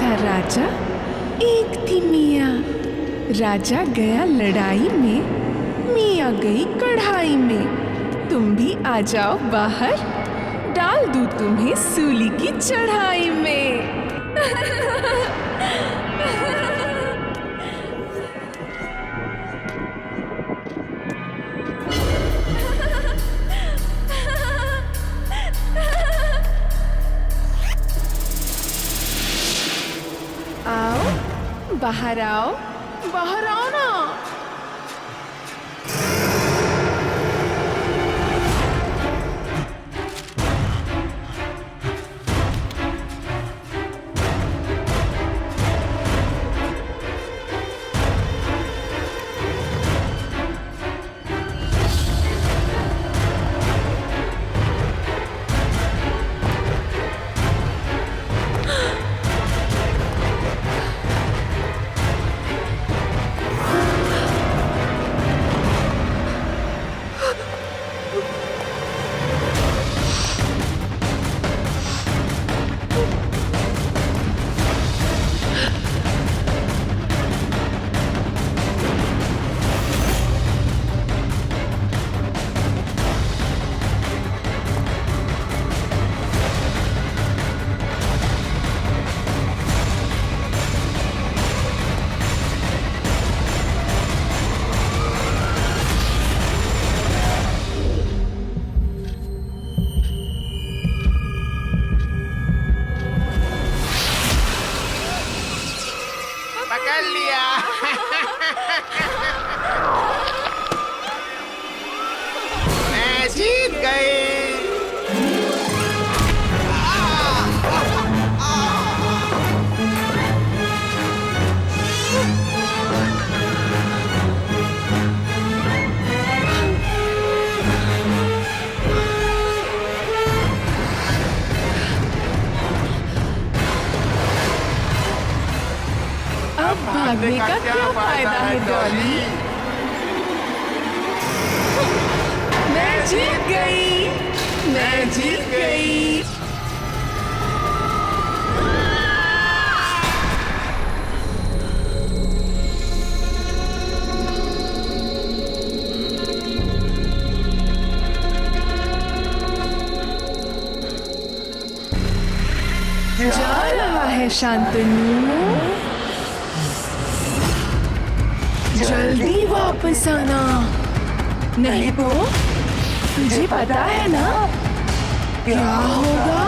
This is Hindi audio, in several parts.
था राजा, एक थी मियाँ। राजा गया लड़ाई में, मियाँ गई कढ़ाई में। तुम भी आ जाओ बाहर, डाल दूँ तुम्हें सूली की चढ़ाई में। आओ, बाहर आओ, बाहर आओ ना। पकड़ लिया। मैं जीत गई। अब भागने का क्या फायदा है डॉली? मैं जीत गई, मैं जीत गई। जा रहा है शांतनु, जल्दी वापस आना, नहीं तो तुझे पता है ना क्या होगा?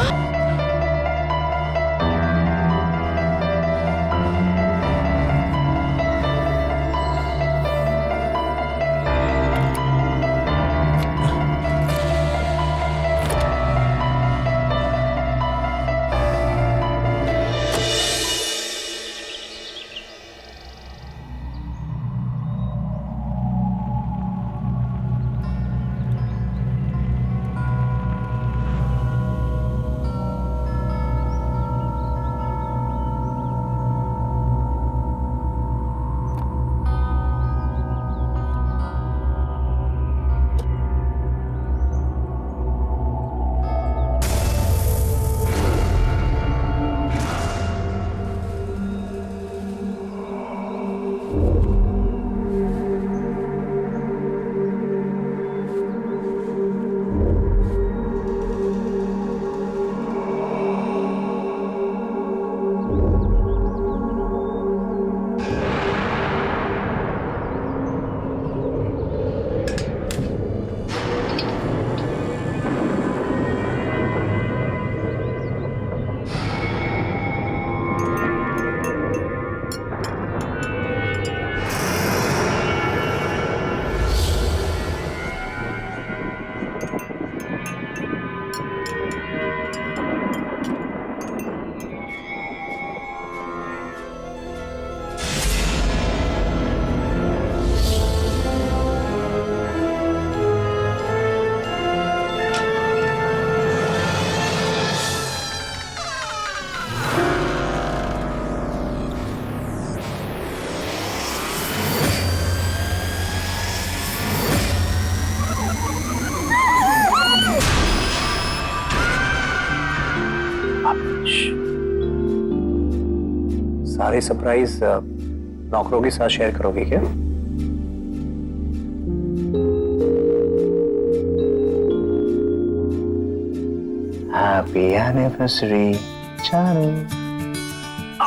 सारे सरप्राइज नौकरों के साथ शेयर करोगे क्या? Happy anniversary Charu.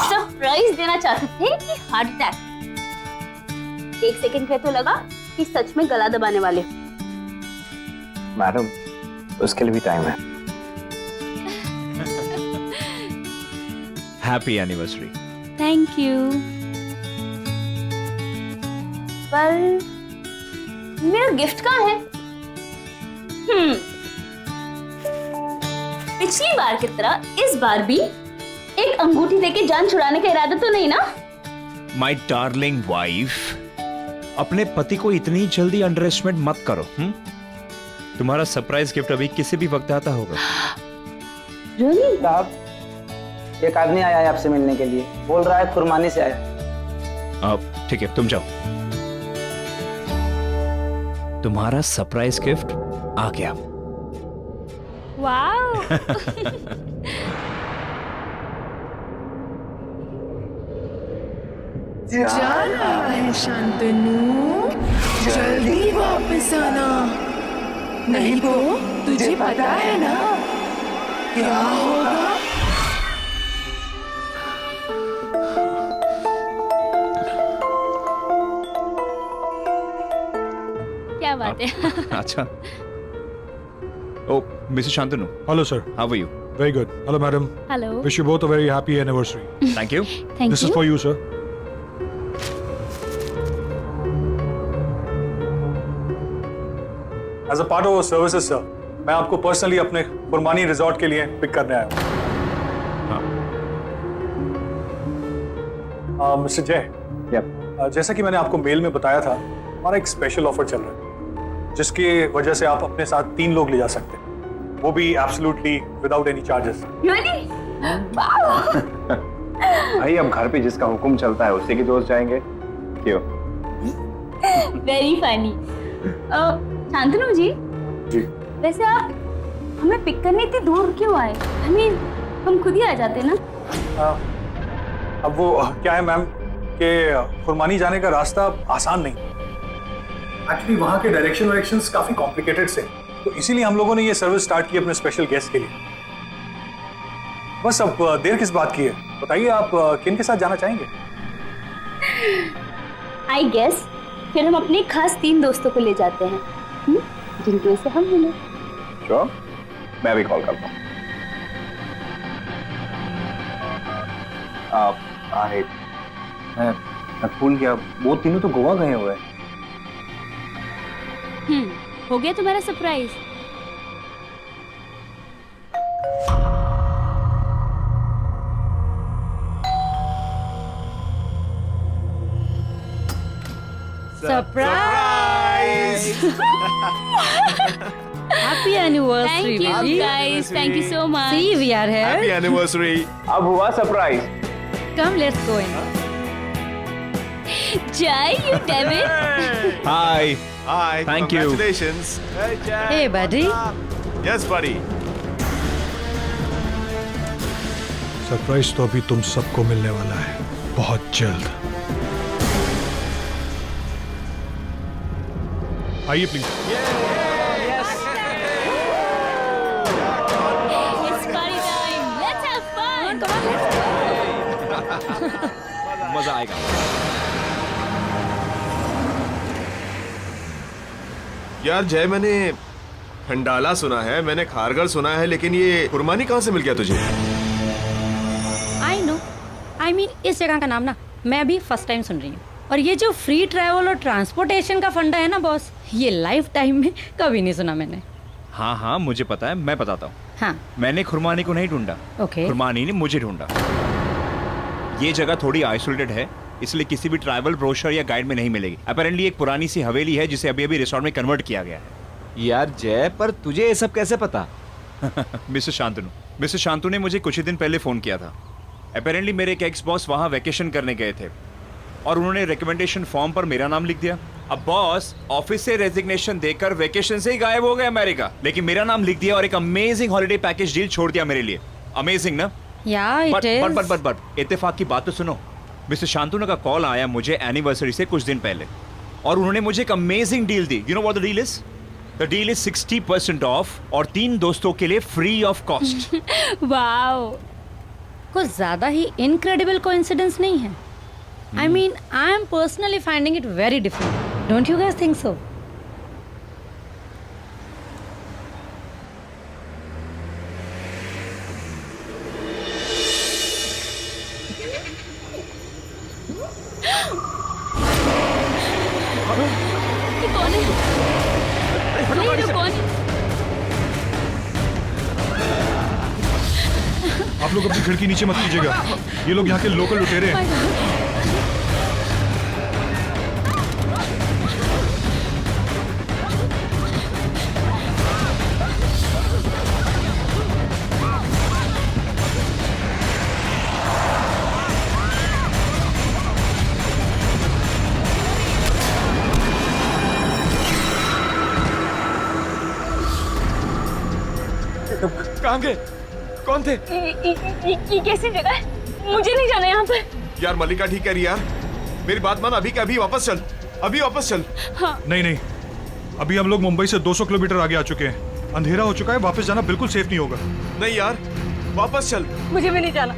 सरप्राइज देना चाहते थे कि हार्ट अटैक? एक सेकंड पे तो लगा कि सच में गला दबाने वाले हो। मैडम, उसके लिए भी टाइम है। Happy anniversary. Thank you. पर मेरा गिफ्ट कहाँ है? पिछली बार की तरह इस बार भी एक अंगूठी देके जान छुड़ाने का इरादा तो नहीं ना? माय डार्लिंग वाइफ, अपने पति को इतनी जल्दी अंडर एस्टिमेट मत करो। तुम्हारा सरप्राइज गिफ्ट अभी किसी भी वक्त आता होगा। Really? साहब, एक आदमी आया है आपसे मिलने के लिए, बोल रहा है खुरमानी से आया। अब ठीक है, तुम जाओ। तुम्हारा सरप्राइज गिफ्ट आ गया। वाओ। जाना है शांतनु, जल्दी वापस आना, नहीं तो तुझे पता है ना क्या होगा। क्या बात है? अच्छा। Oh Mrs Shantanu, Hello, sir. How are you? Very good. Hello, madam. Hello. Wish you both a very happy anniversary. Thank you. Thank This is you. for you, sir. As a part of our services, sir, मैं आपको पर्सनली अपने कुर्बानी रिजॉर्ट के लिए पिक करने आया हूँ। मिस्टर जय, जैसा कि मैंने आपको मेल में बताया था, हमारा एक स्पेशल ऑफर चल रहा है, जिसकी वजह से आप अपने साथ 3 लोग ले जा सकते हैं, वो भी absolutely without any charges. Really? भाई, अब घर पे जिसका हुक्म चलता है उसी के दोस्त जाएंगे, क्यों? Very funny. शांतनु जी, जी। वैसे आप हमें पिक करने इतनी दूर क्यों आए? हम खुद ही आ जाते ना। अब वो क्या है मैम कि खुरमानी जाने का रास्ता आसान नहीं। एक्चुअली वहाँ के डायरेक्शंस काफी कॉम्प्लिकेटेड से, तो इसीलिए हम लोगों ने ये सर्विस स्टार्ट की अपने स्पेशल गेस्ट के लिए। बस अब देर किस बात की है, बताइए आप किन के साथ जाना चाहेंगे? आई गेस फिर हम अपने खास 3 दोस्तों को ले जाते हैं, जिनकी वजह से हम मिले। श्योर, मैं भी कॉल करता हूँ। अरे मैं भूल गया, वो तीनों तो गोवा गए हुए हैं। हो गया तुम्हारा surprise? Surprise! Happy anniversary, thank you baby. Guys, thank you so much. See, we are here. Happy anniversary. अब हुआ surprise. Come, let's go in. जय you David. Hi. Hi, Thank you. Congratulations. Hey, buddy. Yes, buddy. Surprise तो अभी तुम सबको मिलने वाला है, बहुत जल्द। आइए please. It's party time. Let's have fun. मजा आएगा। यार जय, मैंने खंडाला सुना है, मैंने खारगर सुना है, लेकिन ये कुर्बानी कहाँ से मिल गया तुझे? I know. I mean, इस जगह का नाम ना मैं भी फर्स्ट टाइम सुन रही हूँ। और ये जो फ्री ट्रैवल और ट्रांसपोर्टेशन का फंडा है ना बॉस, ये लाइफ टाइम में कभी नहीं सुना मैंने। हाँ हाँ, मुझे पता है, मैं बताता हूँ। हाँ, मैंने खुरमानी को नहीं ढूंढा, ओके। खुरमानी ने मुझे ढूंढा। ये जगह थोड़ी आइसोलेटेड है, इसलिए किसी भी ट्रैवल ब्रोशर या गाइड में नहीं मिलेगी। अपेरेंटली एक पुरानी सी हवेली है जिसे अभी अभी रिसोर्ट में कन्वर्ट किया गया है। यार जय, पर तुझे ये सब कैसे पता? मिस्टर शांतनु ने मुझे कुछ ही दिन पहले फोन किया था। अपेरेंटली मेरे एक एक्स बॉस वहाँ वैकेशन करने गए थे और उन्होंने रिकमेंडेशन फॉर्म पर मेरा नाम लिख दिया। अब बॉस ऑफिस से रेजिग्नेशन देकर वैकेशन से ही गायब हो गए अमेरिका, लेकिन मेरा नाम लिख दिया और एक अमेजिंग हॉलिडे पैकेज डील छोड़ दिया मेरे लिए। अमेजिंग ना? या इट इज। बट इत्तेफाक की बात तो सुनो। मिस्टर शांतनु का कॉल आया मुझे एनिवर्सरी से कुछ दिन पहले, और उन्होंने मुझे एक amazing deal the. You know what the deal is? The deal is 60% of और 3 दोस्तों के लिए फ्री ऑफ कॉस्ट। वाओ, कुछ ज्यादा ही इनक्रेडिबल कोइंसिडेंस नहीं है? I mean, I am personally finding it very different. Don't you guys think so? ये कौन है? नहीं, ये कौन है? आप लोग अपनी खिड़की नीचे मत कीजिएगा, ये लोग यहाँ के लोकल लुटेरे हैं। कहाँ गए? कौन थे? ये कैसी जगह है? मुझे नहीं जाना यहाँ पर। यार मल्लिका ठीक कह रही यार, मेरी बात मान, अभी के अभी वापस चल, अभी वापस चल। हाँ। नहीं नहीं, अभी हम लोग मुंबई से 200 किलोमीटर आगे आ चुके हैं, अंधेरा हो चुका है, वापस जाना बिल्कुल सेफ नहीं होगा। नहीं यार, वापस चल। मुझे भी नहीं जाना।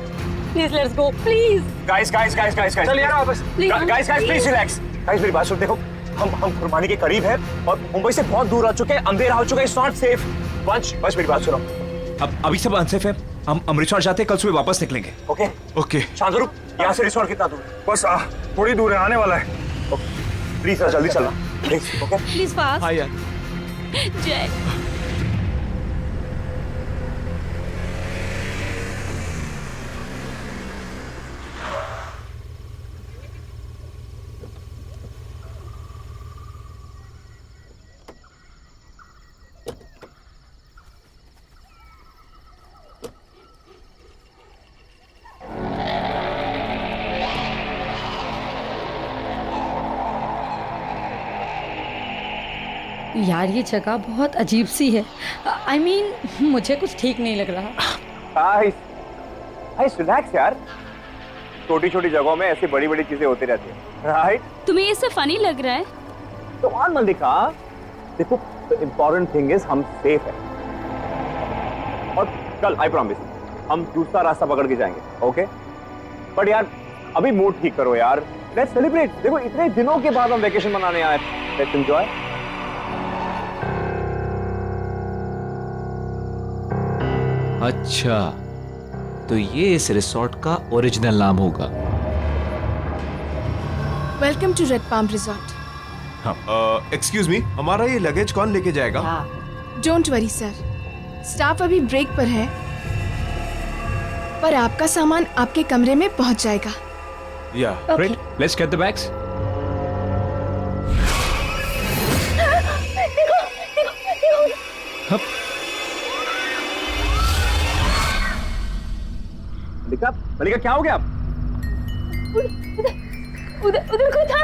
Please let's go, please. Guys guys guys guys guys, चल यार वापस। Guys guys please relax. Guys मेरी बात सुन, देखो हम खुरमानी के करीब है और मुंबई से बहुत दूर आ चुके हैं, अंधेरा हो चुका है, इट्स नॉट सेफ। बस मेरी बात सुनो। अब अभी सब अनसेफ है, हम रिसोर्ट जाते हैं, कल सुबह वापस निकलेंगे। Okay okay. शांतनु, यहाँ से रिसोर्ट कितना दूर है? बस थोड़ी दूर है, आने वाला है। प्लीज जल्दी चलना प्लीज। Okay please fast. हाँ यार। जय। यार ये जगह बहुत अजीब सी है। आई मीन, मुझे कुछ ठीक नहीं लग रहा। गाइस रिलैक्स यार, छोटी छोटी जगहों में ऐसी बड़ी बड़ी चीजें होती रहती है, राइट? तुम्हें ये सब फनी लग रहा है? तो ऑन मल्लिका, देखो इम्पोर्टेंट थिंग इज हम सेफ है, और कल आई प्रॉमिस हम दूसरा रास्ता पकड़ के जाएंगे। ओके बट यार अभी मूड ठीक करो यार, लेट्स सेलिब्रेट। देखो इतने दिनों के बाद हम वेकेशन मनाने आए, लेट्स एंजॉय। अच्छा, तो ये इस रिसोर्ट का ओरिजिनल नाम होगा। Welcome to Red Palm Resort. Excuse me, हमारा ये लगेज कौन लेके जाएगा? डोंट वरी सर, स्टाफ अभी ब्रेक पर है, पर आपका सामान आपके कमरे में पहुंच जाएगा। या Great, let's get the bags. मल्लिका, मल्लिका क्या हो गया? उधर कोई था।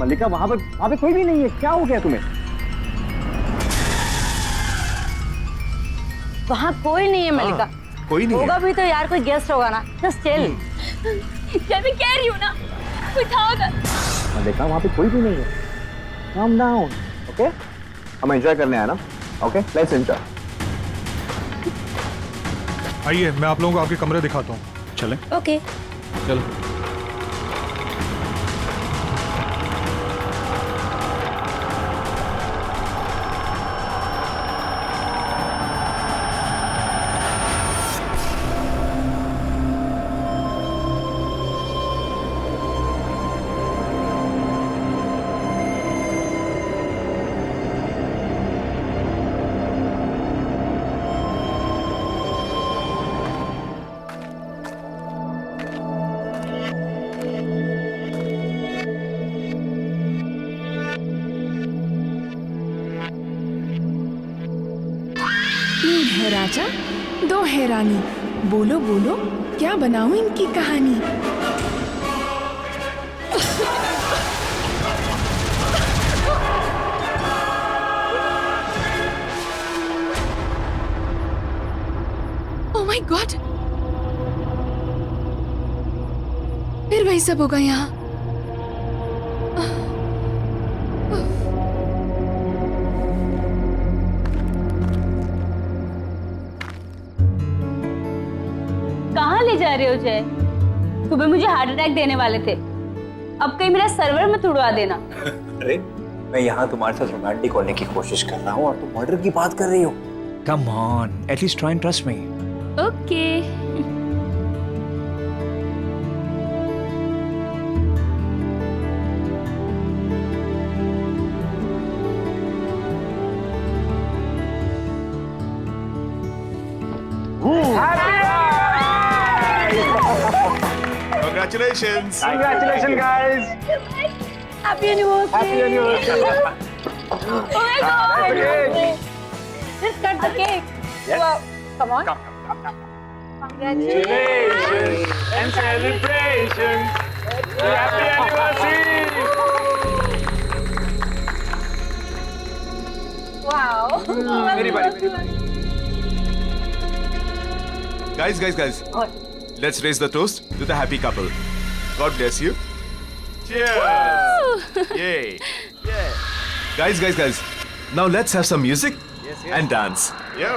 मल्लिका वहां पे कोई भी नहीं है, क्या हो गया तुम्हें? वहाँ कोई नहीं है मल्लिका। कोई नहीं होगा है। भी तो यार कोई गेस्ट होगा ना। Just chill. जय मैं कह रही हूँ ना, कोई था उधर। मल्लिका वहां पे कोई भी नहीं है, calm down, ओके? हम एंजॉय करने आए ना, ओके? Let's enjoy. आइए मैं आप लोगों को आपके कमरे दिखाता हूँ। चलें? ओके। चलो। तीन है राजा, दो है रानी, बोलो बोलो क्या बनाऊं इनकी कहानी। ओह माय गॉड, फिर वही सब होगा यहाँ। कहाँ ले जा रहे हो जय? सुबह मुझे हार्ट अटैक देने वाले थे, अब कहीं मेरा सर्वर मत उड़वा देना। अरे मैं यहाँ तुम्हारे साथ रोमांटिक होने की कोशिश कर रहा हूँ और तुम मर्डर की बात कर रही हो। Come on, at least try and trust me. Okay. Congratulations. Congratulations, guys. Happy anniversary. Happy anniversary. Oh my God. Let's cut the cake. Yes. Wow. Come on. Congratulations and celebrations. Happy anniversary. Wow. मेरी बारी। Guys. Let's raise the toast to the happy couple. God bless you. Cheers. Yay. Guys. Now let's have some music and dance. Yo.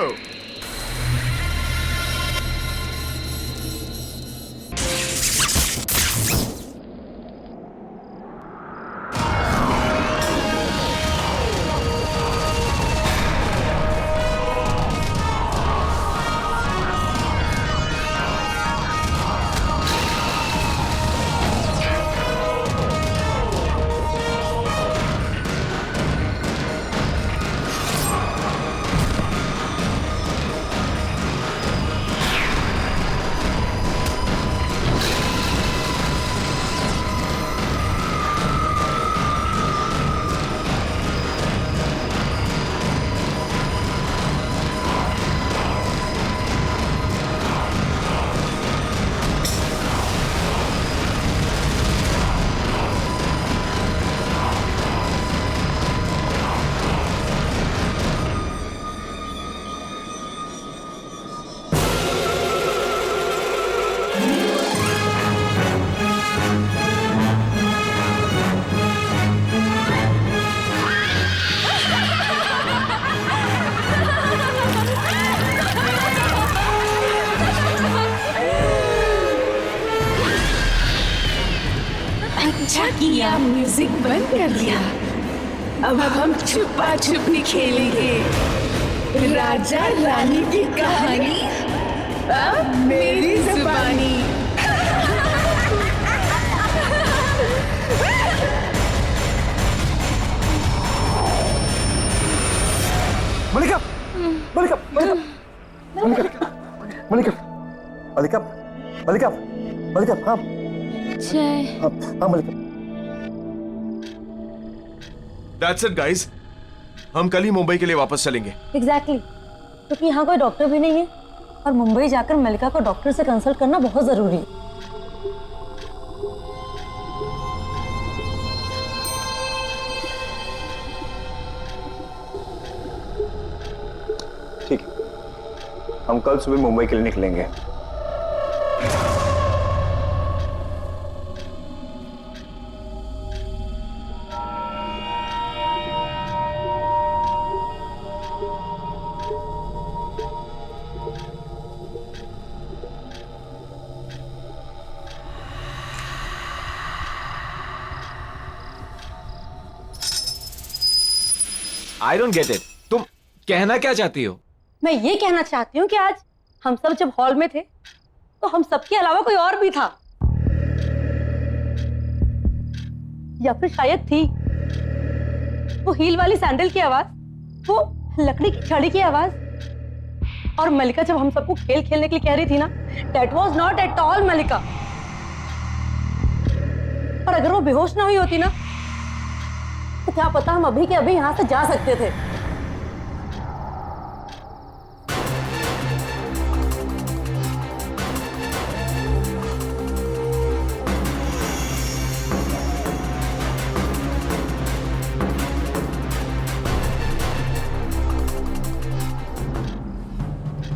अच्छा किया म्यूजिक बंद कर दिया। अब हम छुपा छुपी खेलेंगे। राजा रानी की कहानी अब मेरी जुबानी। मलिका, हाँ जय। हाँ मलिका। That's it, guys. हम कल ही मुंबई के लिए वापस चलेंगे। एग्जैक्टली क्योंकि यहाँ कोई डॉक्टर भी नहीं है और मुंबई जाकर मलिका को डॉक्टर से कंसल्ट करना बहुत जरूरी है। ठीक है, हम कल सुबह मुंबई के लिए निकलेंगे। I don't get it. तुम कहना क्या चाहती हो? मैं ये कहना चाहती हूँ कि आज हम सब जब हॉल में थे तो हम सबके अलावा कोई और भी था, या फिर शायद थी। वो हील वाली सैंडल की आवाज, वो लकड़ी की छड़ी की आवाज, और मलिका जब हम सबको खेल खेलने के लिए कह रही थी ना, that was not at all Malika. और अगर वो बेहोश ना हुई होती ना, तो क्या पता हम अभी के अभी यहां से जा सकते थे।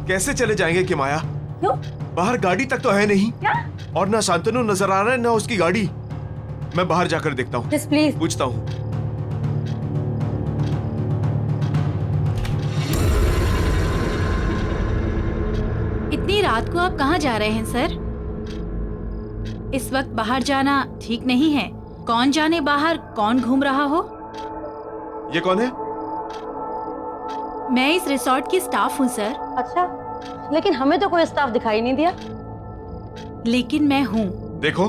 कैसे चले जाएंगे कि माया? क्यों? बाहर गाड़ी तक तो है नहीं। क्या? और ना शांतनु नजर आ रहा है ना उसकी गाड़ी। मैं बाहर जाकर देखता हूँ, प्लीज प्लीज। पूछता हूँ। इतनी रात को आप कहाँ जा रहे हैं सर? इस वक्त बाहर जाना ठीक नहीं है। कौन जाने बाहर कौन घूम रहा हो। ये कौन है? मैं इस रिसोर्ट की स्टाफ हूँ सर। अच्छा, लेकिन हमें तो कोई स्टाफ दिखाई नहीं दिया। लेकिन मैं हूँ। देखो,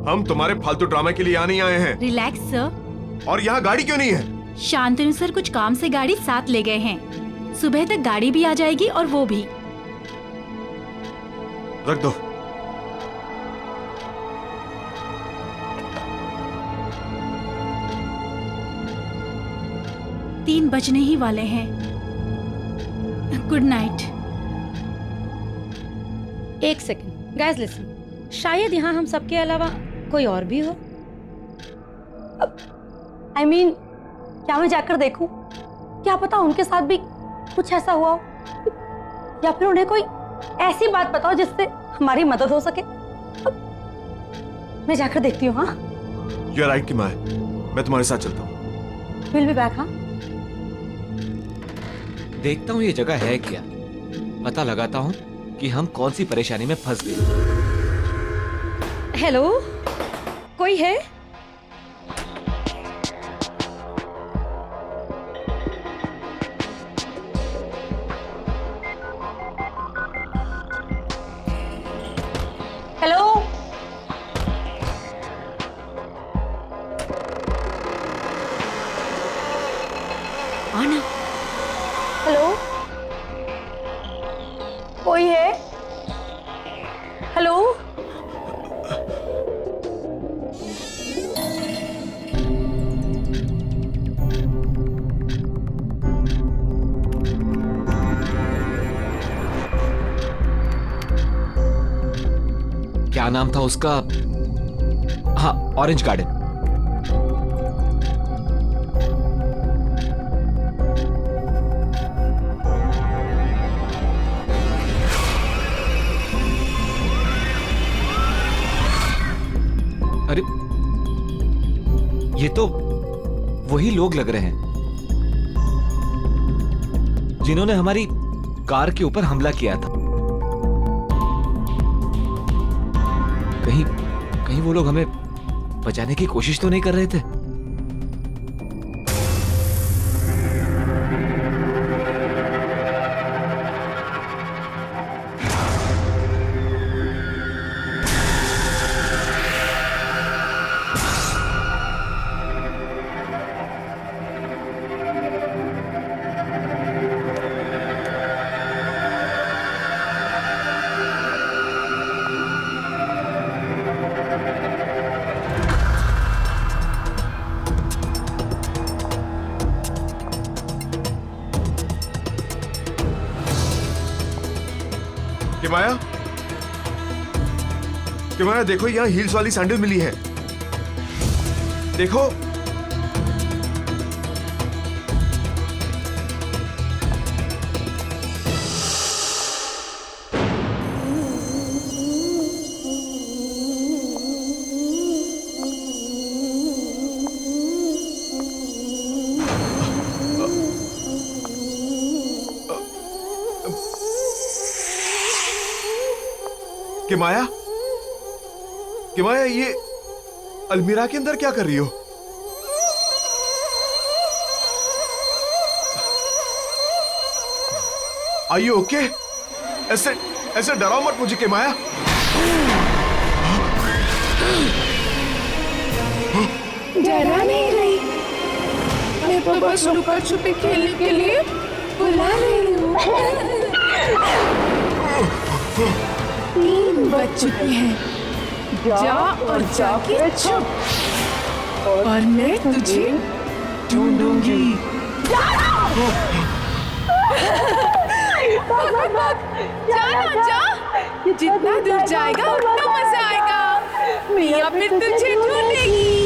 हम तुम्हारे फालतू ड्रामे के लिए यहाँ नहीं आए हैं। Relax sir. और यहाँ गाड़ी क्यों नहीं है? शांतनु सर कुछ काम से गाड़ी साथ ले गए हैं। सुबह तक गाड़ी भी आ जाएगी और वो भी। रख दो। तीन बजने ही वाले हैं। Good night. एक सेकंड गाइस, लिसन। शायद यहाँ हम सबके अलावा कोई और भी हो। I mean, क्या मैं जाकर देखूं? क्या पता उनके साथ भी कुछ ऐसा हुआ हो, या फिर उन्हें कोई ऐसी बात पता हो जिससे हमारी मदद हो सके। मैं जाकर देखती हूँ। हाँ, यू आर राइट कि मैं तुम्हारे साथ चलता हूँ। Will be back. हाँ, देखता हूँ ये जगह है क्या, पता लगाता हूँ कि हम कौन सी परेशानी में फंस गए। हेलो, कोई है? हेलो, आना। हेलो, कोई है? हेलो, क्या नाम था उसका? हाँ, ऑरेंज गार्डन। अरे, ये तो वही लोग लग रहे हैं जिन्होंने हमारी कार के ऊपर हमला किया था। कहीं वो लोग हमें बचाने की कोशिश तो नहीं कर रहे थे? किमाया, देखो यहाँ हील्स वाली सैंडल मिली है। देखो। किमाया, किमाया, ये अलमीरा के अंदर क्या कर रही हो? Are you okay? ऐसे डराओ मत मुझे किमाया। डरा नहीं रही, मैं तो बस लुका छुपी खेलने के लिए बुला रही हूँ। 3 बज चुके हैं, जा और जाके छुप, और मैं तुझे ढूंढूंगी। जाना जा, जितना दूर जाएगा उतना मजा आएगा। मिया फिर तुझे ढूंढेगी।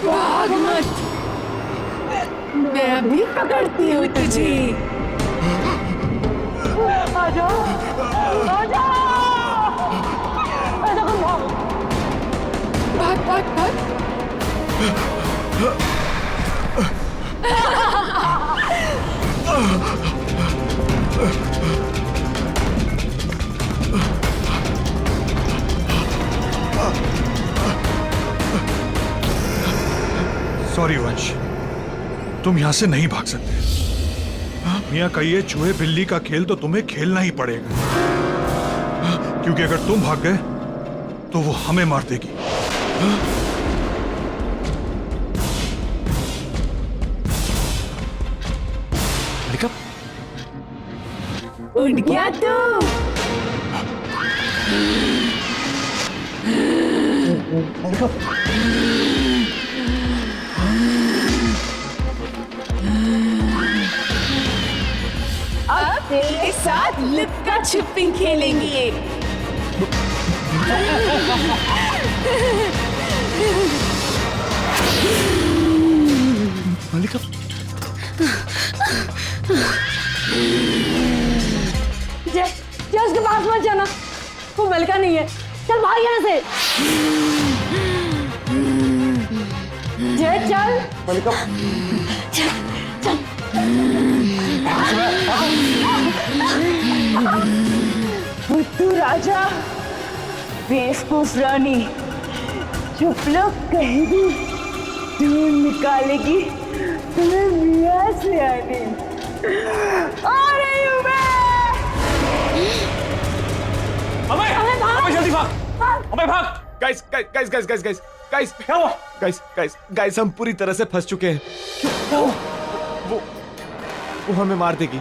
भाग मत, मैं अभी पकड़ती हूँ तुझे। आ जाओ, आ जाओ। ऐसा कौन भाग? भाग भाग भाग। सॉरी वंश, तुम यहां से नहीं भाग सकते। मियां का ये चूहे बिल्ली का खेल तो तुम्हें खेलना ही पड़ेगा, क्योंकि अगर तुम भाग गए तो वो हमें मार देगी। मलिका, उड़ गया तू। अब तेरे साथ लुक्का छुपी खेलेंगे। मलिका, जय जय उसके पास मत जाना, वो मलिका नहीं है। चल भाग यहाँ से। जय चल। मलिका, बुद्धू राजा, बेवकूफ रानी, चुप लोग कहीं भी ढूंढ निकालेगी तुम्हें मियां से आने। आ रही हूँ मैं। अबे जल्दी भाग, अबे भाग। Guys guys guys guys guys guys guys क्या हुआ? गाइस गाइस गाइस हम पूरी तरह से फंस चुके हैं। वो हमें मार देगी।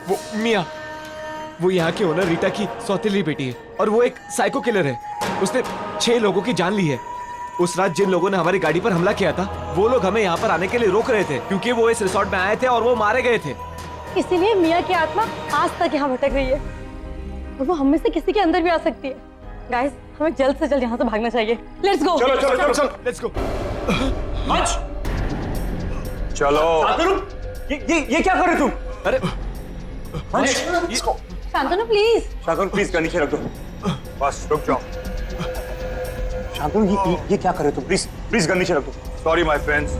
वो मिया, वो यहाँ की ओनर रीटा की सौतेली बेटी है और वो एक साइको किलर है। उसने 6 लोगों की जान ली है। उस रात जिन लोगों ने हमारी गाड़ी पर हमला किया था, वो लोग हमें यहाँ पर आने के लिए रोक रहे थे क्योंकि वो इस रिसोर्ट में आए थे और वो मारे गए थे। इसीलिए मियां की आत्मा आज तक यहाँ भटक रही है और वो हम में से किसी के अंदर भी आ सकती है। गाइस, हमें जल्द से जल्द यहाँ से भागना चाहिए। Let's go. चलो चलो चलो चलो, लेट्स गो। चलो। ये क्या कर रहे तुम? अरे Shantanu please. Shantanu please gun नीचे रख दो। बस रुक जाओ। शांतनु ये क्या कर रहे तुम? प्लीज प्लीज गन नीचे रख दो। सॉरी माय फ्रेंड्स,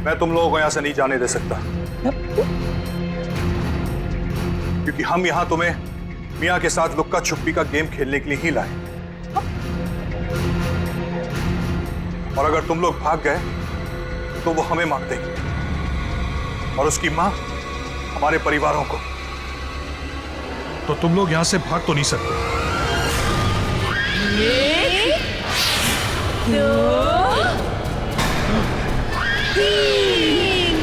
मैं तुम लोगों को यहाँ से नहीं जाने दे सकता क्योंकि हम यहाँ तुम्हें मियां के साथ लुक्का छुपी का गेम खेलने के लिए ही लाए। और अगर तुम लोग भाग गए तो वो हमें मार देगी और उसकी मां हमारे परिवारों को। तो तुम लोग यहां से भाग तो नहीं सकते। 1, 2, 3।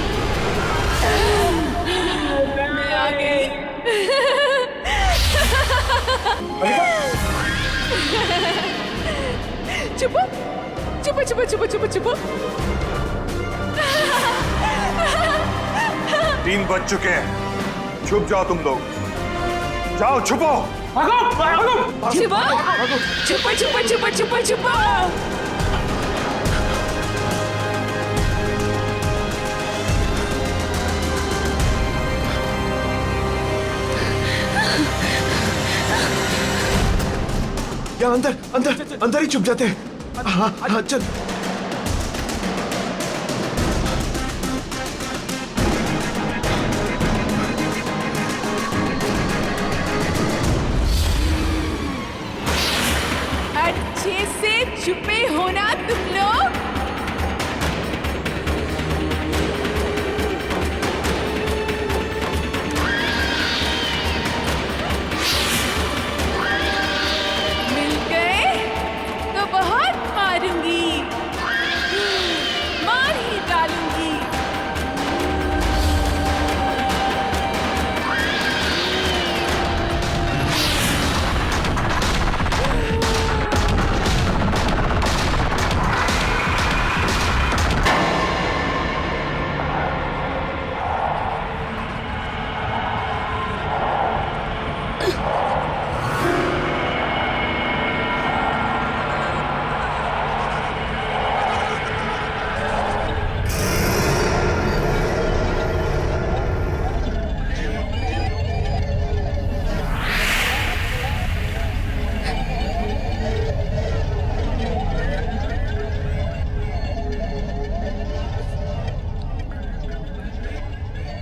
मैं आ गई। चुप चुप चुप चुप चुप चुप। 3 बज चुके हैं। छुप जाओ तुम लोग, जाओ छुपो। छुपो छुपो छुपो छुपो छुपो छुपो। या अंदर अंदर अंदर ही छुप जाते हैं। हाँ हाँ चल। अच्छे से छुपे होना तुम लोग। मिल गए तो बहुत मारूंगी, मार ही डालूंगी।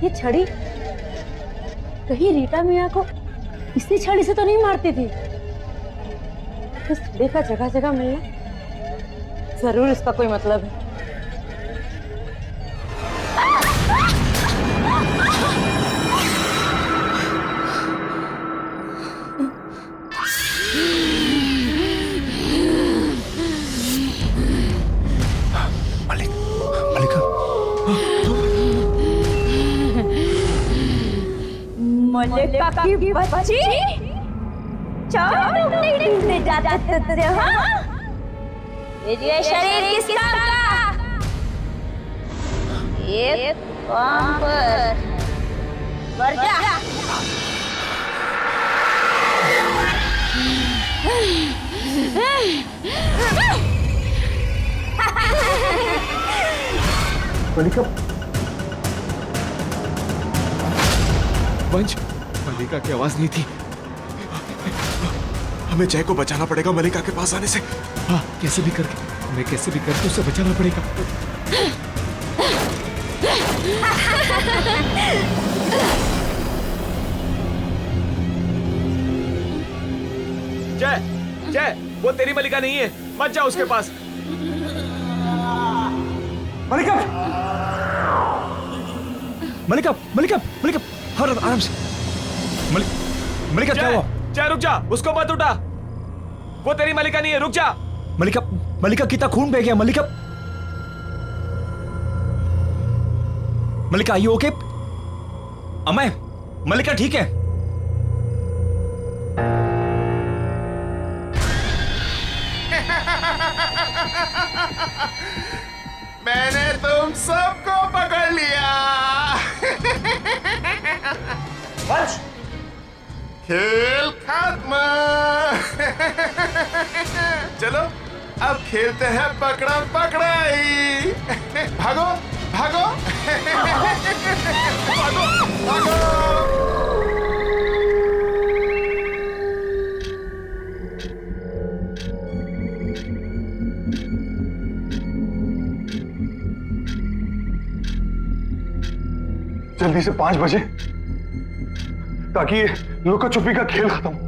ये छड़ी कहीं रीटा मियाँ को इसी छड़ी से तो नहीं मारती थी। इस छड़ी का जगह जगह मिलना जरूर इसका कोई मतलब है। मलिका की बच्ची चार जाते थे। हाँ, ये शरीर किस काम का? ये काम पर मर जा। मलिका, वंश, मलिका की आवाज नहीं थी। हमें जय को बचाना पड़ेगा मलिका के पास आने से। हाँ, कैसे भी करके, हमें कैसे भी करके उसे बचाना पड़ेगा। जय, जय, वो तेरी मलिका नहीं है, मत जा उसके पास। मलिका, मलिका, मलिका, मलिका, आराम से। मलिका क्या हुआ? जय रुक जा, उसको मत उठा, वो तेरी मलिका नहीं है, रुक जा। मलिका, मलिका कितना खून बह गया। मलिका, मलिका आर यू ओके? अमय, मलिका ठीक है? मैंने तुम सबको पकड़ लिया। वंश, खेल खत्म। चलो अब खेलते हैं पकड़म पकड़ाई। भागो भागो भागो भागो। जल्दी से 5 बजे, ताकि लुका छुपी का खेल खत्म हो।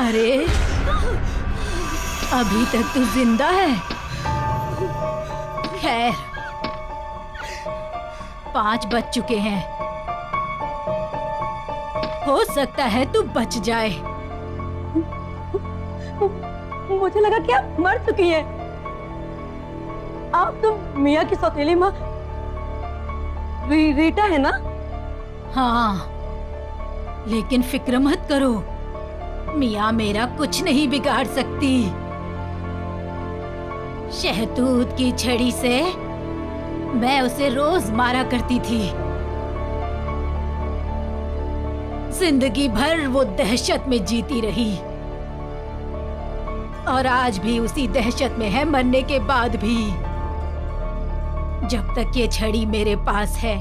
अरे अभी तक तू जिंदा है। खैर 5 बज चुके हैं, हो सकता है तू बच जाए। मुझे लगा कि आप मर चुकी हैं। आप तो मियाँ की सौतेली माँ रीटा है ना? हाँ, लेकिन फिक्र मत करो, मियाँ मेरा कुछ नहीं बिगाड़ सकती। शहतूत की छड़ी से मैं उसे रोज मारा करती थी। जिंदगी भर वो दहशत में जीती रही और आज भी उसी दहशत में है, मरने के बाद भी। जब तक ये छड़ी मेरे पास है,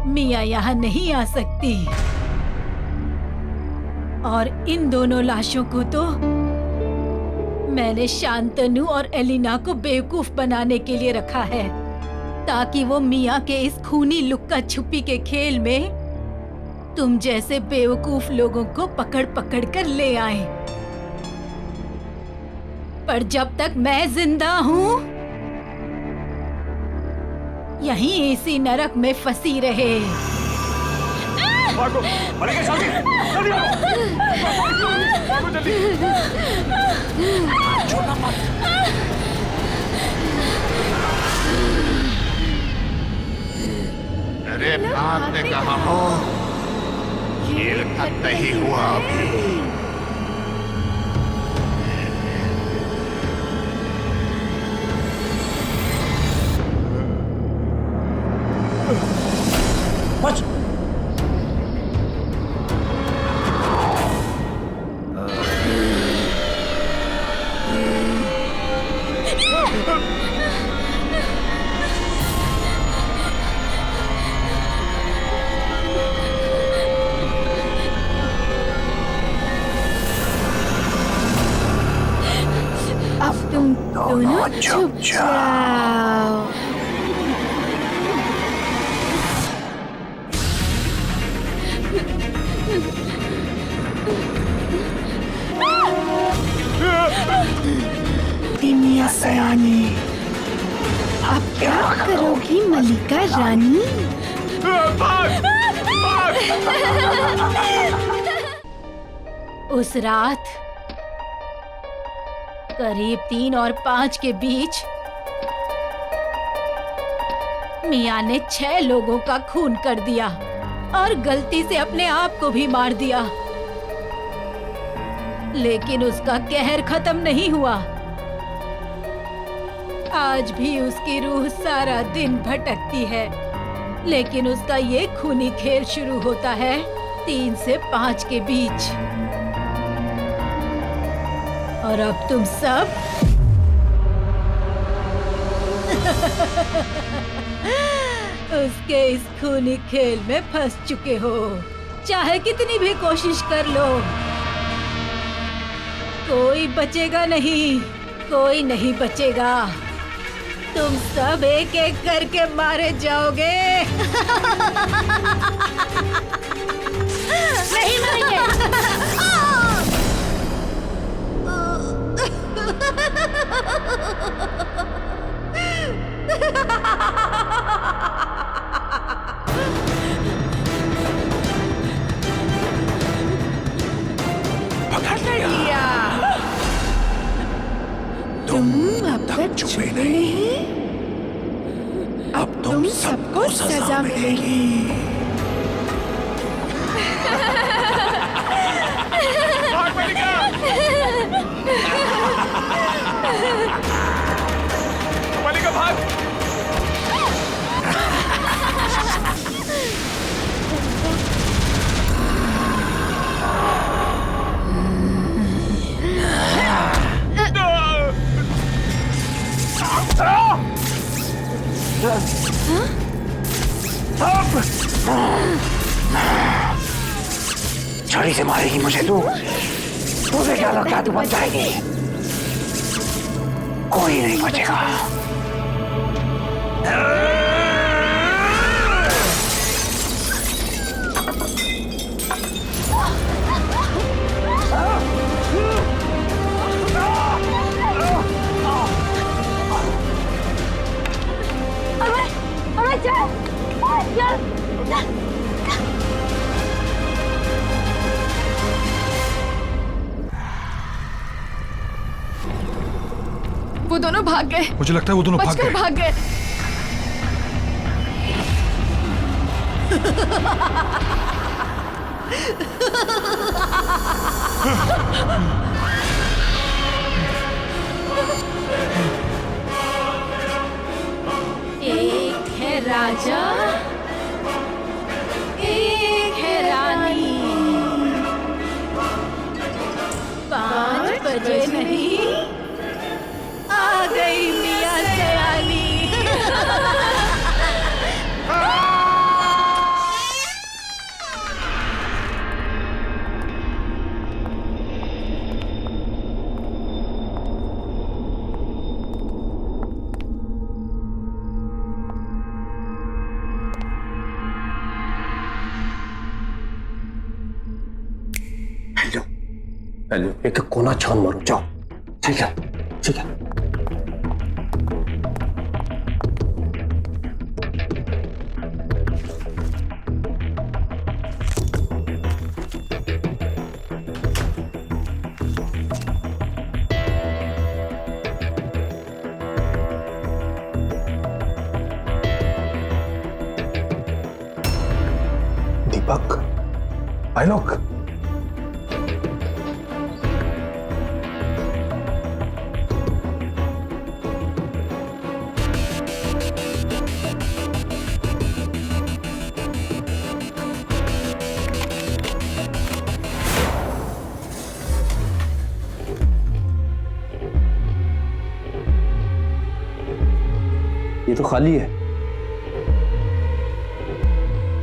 मियाँ यहाँ नहीं आ सकती। और इन दोनों लाशों को तो मैंने शांतनु और एलिना को बेवकूफ बनाने के लिए रखा है, ताकि वो मियाँ के इस खूनी लुक्का छुपी के खेल में तुम जैसे बेवकूफ लोगों को पकड़ पकड़ कर ले आए। पर जब तक मैं जिंदा हूँ यहीं इसी नरक में फंसी रहे। भागो, मलिका, जल्दी, जल्दी भागो, जल्दी। छोड़ना मत। अरे भागने कहा हो, खेल खत्म नहीं हुआ अभी। बच। अब तुम दोनों चुप जाओ। तिमिया सयानी, अब क्या करोगी मलिका रानी? उस रात करीब 3 और 5 के बीच मियाँ ने 6 लोगों का खून कर दिया और गलती से अपने आप को भी मार दिया। लेकिन उसका कहर खत्म नहीं हुआ। आज भी उसकी रूह सारा दिन भटकती है, लेकिन उसका ये खूनी खेल शुरू होता है 3 से 5 के बीच। और अब तुम सब उसके इस खूनी खेल में फंस चुके हो। चाहे कितनी भी कोशिश कर लो, कोई बचेगा नहीं, कोई नहीं बचेगा। तुम सब एक एक करके मारे जाओगे। नहीं मरेंगे। पकड़ लिया। तुम अब तक छुपे नहीं। अब तुम सबको सजा मिलेगी। भाग मलिका! मलिका भाग! छड़ी से मारेगी मुझे तू? तुझे क्या लगता है तू बच जाएगी? कोई नहीं बचेगा। वो दोनों भाग गए। मुझे लगता है वो दोनों बचकर भाग गए। एक है राजा, एक है रानी। 5 बजे नहीं, आ गई मियाँ सयानी। हेलो, एक कोना छान मारो, जाओ। ठीक है। ठीक है। दीपक, भाई लोग, ये तो खाली है,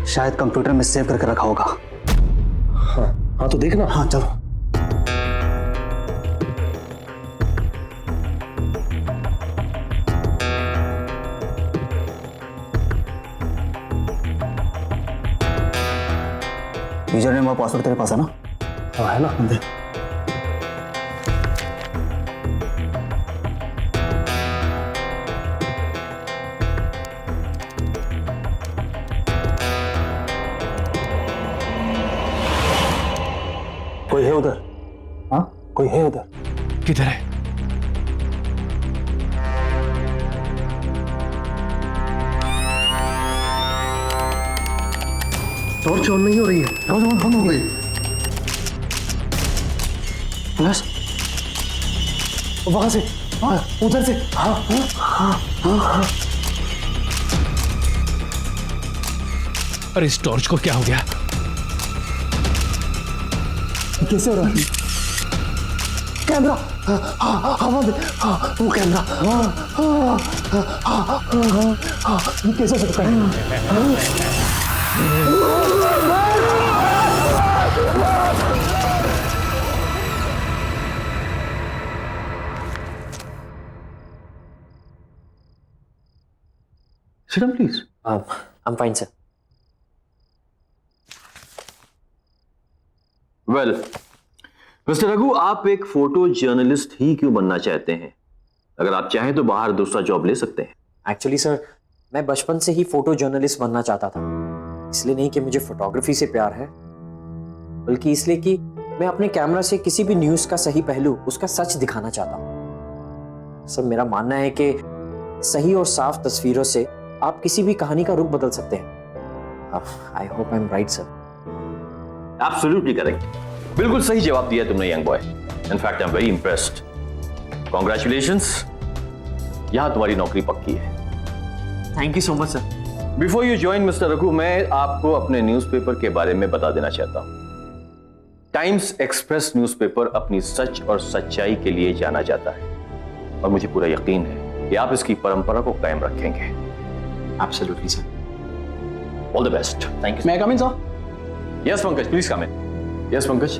शायद कंप्यूटर में सेव करके रखा होगा। हाँ तो देखना। हाँ चलो। यूजर नेम और पासवर्ड तेरे पास है ना? हाँ है ना। दे। कोई है उधर? हाँ कोई है उधर? किधर है? टॉर्च ऑन नहीं हो रही है। टॉर्च ऑन हो गई। फ्लैश वहां से, हाँ उधर से। हाँ हाँ हाँ हाँ हाँ। अरे इस टॉर्च को क्या हो गया? कैसे हो रहा है? कैमरा, हवा में, वो कैमरा, ये कैसे हो सकता है? Sit down, please. I'm fine, sir. Well mister Raghu, आप एक फोटो जर्नलिस्ट ही क्यों बनना चाहते हैं? अगर आप चाहें तो बाहर दूसरा जॉब ले सकते हैं। एक्चुअली सर, मैं बचपन से ही फोटो जर्नलिस्ट बनना चाहता था। इसलिए नहीं कि मुझे फोटोग्राफी से प्यार है, बल्कि इसलिए कि मैं अपने कैमरा से किसी भी न्यूज का सही पहलू, उसका सच दिखाना चाहता हूँ। सर, मेरा मानना है कि सही और साफ तस्वीरों से आप किसी भी कहानी का रुख बदल सकते हैं। I hope I am right sir. Absolutely correct, बिल्कुल सही जवाब दिया तुमने young boy. In fact I am very impressed. Congratulations, यहां तुम्हारी नौकरी पक्की है। Thank you so much sir. Before you join mister Raghu, मैं आपको अपने न्यूज़पेपर के बारे में बता देना चाहता हूं। टाइम्स एक्सप्रेस न्यूज़पेपर अपनी सच और सच्चाई के लिए जाना जाता है और मुझे पूरा यकीन है कि आप इसकी परंपरा को कायम रखेंगे। Absolutely sir. All the best. Thank you. मैं come in sir? Yes Pankaj, please come in. Yes Pankaj,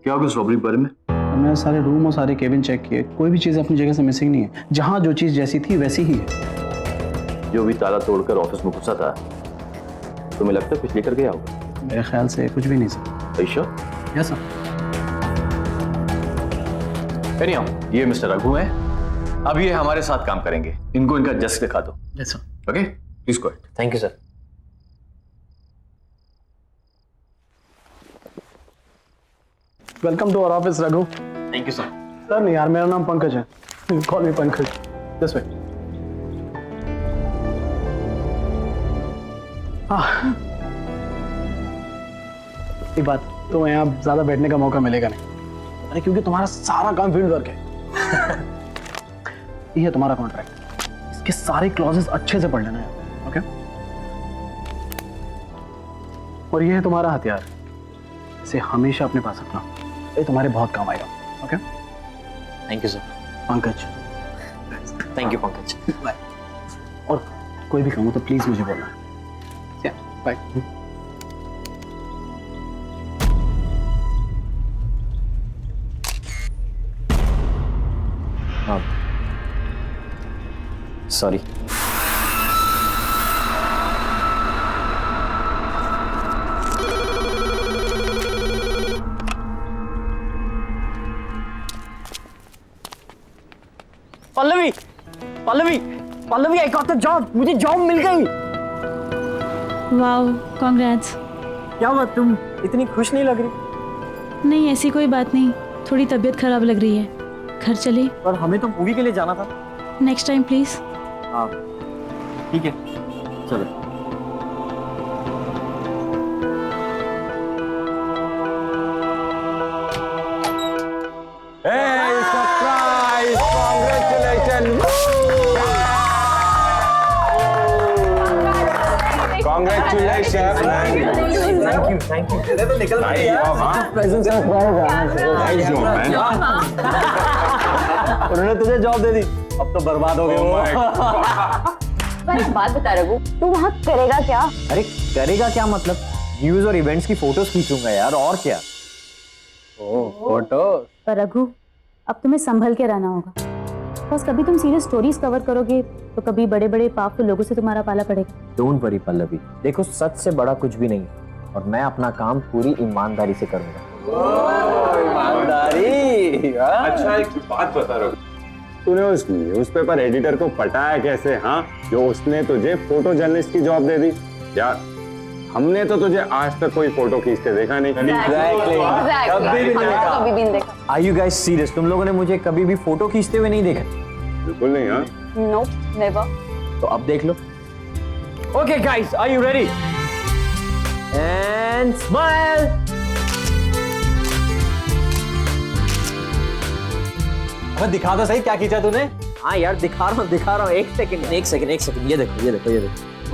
क्या होगा इस रॉबरी के बारे में? मैंने सारे रूम और सारे केबिन चेक किए, कोई भी चीज़ अपनी जगह से मिसिंग नहीं है। जहाँ जो चीज़ जैसी थी वैसी ही है। जो भी ताला तोड़कर ऑफिस में घुसा था, तुम्हें लगता है कुछ लेकर गया होगा? मेरे ख्याल से कुछ भी नहीं sir. Sure? Yes sir. Anyhow, ये मिस्टर रघु हैं। अब ये हमारे साथ काम करेंगे। इनको इनका डेस्क दिखा दो। Yes sir. Okay, please go ahead. Thank you sir. Welcome to our office Raghu. Thank you sir. Sir नहीं यार, मेरा नाम पंकज है। Call me Pankaj. This way. एक बात, तो यहाँ ज्यादा बैठने का मौका मिलेगा नहीं। अरे क्योंकि तुम्हारा सारा काम फील्ड वर्क है। ये है तुम्हारा कॉन्ट्रैक्ट, इसके सारे क्लॉजेस अच्छे से पढ़ लेना है। ओके? और ये है तुम्हारा हथियार, इसे हमेशा अपने पास रखना, ये तुम्हारे बहुत काम आएगा। Okay? Thank you sir. Pankaj. Thank you Pankaj. Bye. और कोई भी काम हो तो प्लीज मुझे बोलना। बाय। हाँ, sorry. Pallavi, Pallavi I got the job, मुझे जॉब मिल गई। Wow, congrats. क्या बात, तुम इतनी खुश नहीं लग रही? नहीं, ऐसी कोई बात नहीं, थोड़ी तबीयत खराब लग रही है। घर चले? पर हमें तो मूवी के लिए जाना था। Next time please. हाँ ठीक है, चलो। Hey, surprise! Congratulations! Congratulations! Thank you. तो निकल Presents Nice job, man. उन्होंने तुझे जॉब दे दी, अब तो बर्बाद हो गए पर एक बात बता रघु, तू वहाँ करेगा क्या? अरे करेगा क्या मतलब, न्यूज और इवेंट्स की फोटोज खींचूंगा यार, और क्या। ओह फोटो। पर रघु, अब तुम्हें संभल के रहना होगा। बस कभी तुम सीरियस स्टोरीज कवर करोगे तो कभी बड़े बड़े पावरफुल लोगों से तुम्हारा पाला पड़ेगा। डोंट वरी पल्लवी, देखो सच से बड़ा कुछ भी नहीं और मैं अपना काम पूरी ईमानदारी से करूंगा। ईमानदारी। अच्छा एक बात बता रहा हूँ, तूने उस न्यूज़पेपर एडिटर को पटाया कैसे? हाँ, जो उसने तुझे फोटो जर्नलिस्ट की जॉब दे दी यार। हमने तो तुझे आज तक कोई फोटो खींचते देखा नहीं। कभी भी नहीं देखा। Are you guys serious? तुम लोगों ने मुझे कभी भी फोटो खींचते हुए नहीं देखा? बिल्कुल नहीं। हाँ नो, नेवर। तो अब देख लो। Okay guys, are you ready? And smile. अब दिखा दो सही क्या खींचा तूने। हाँ यार दिखा रहा हूँ। एक सेकंड, ये देखो।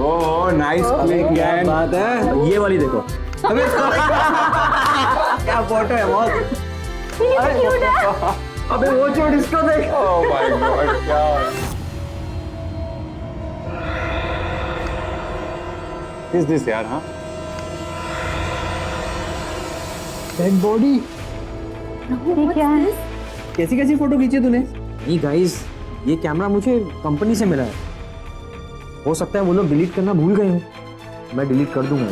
Oh nice click gang. बात है, ये वाली देखो। अबे क्या फोटो है बहुत। अबे वो छोड़, इसको देख। ओह माय गॉड, क्या इज दिस यार? हाँ डेड बॉडी। क्या है? कैसी फोटो खींची तूने? नहीं गाइस, ये कैमरा मुझे कंपनी से मिला है। हो सकता है वो लोग डिलीट करना भूल गए हो, मैं डिलीट कर दूंगा।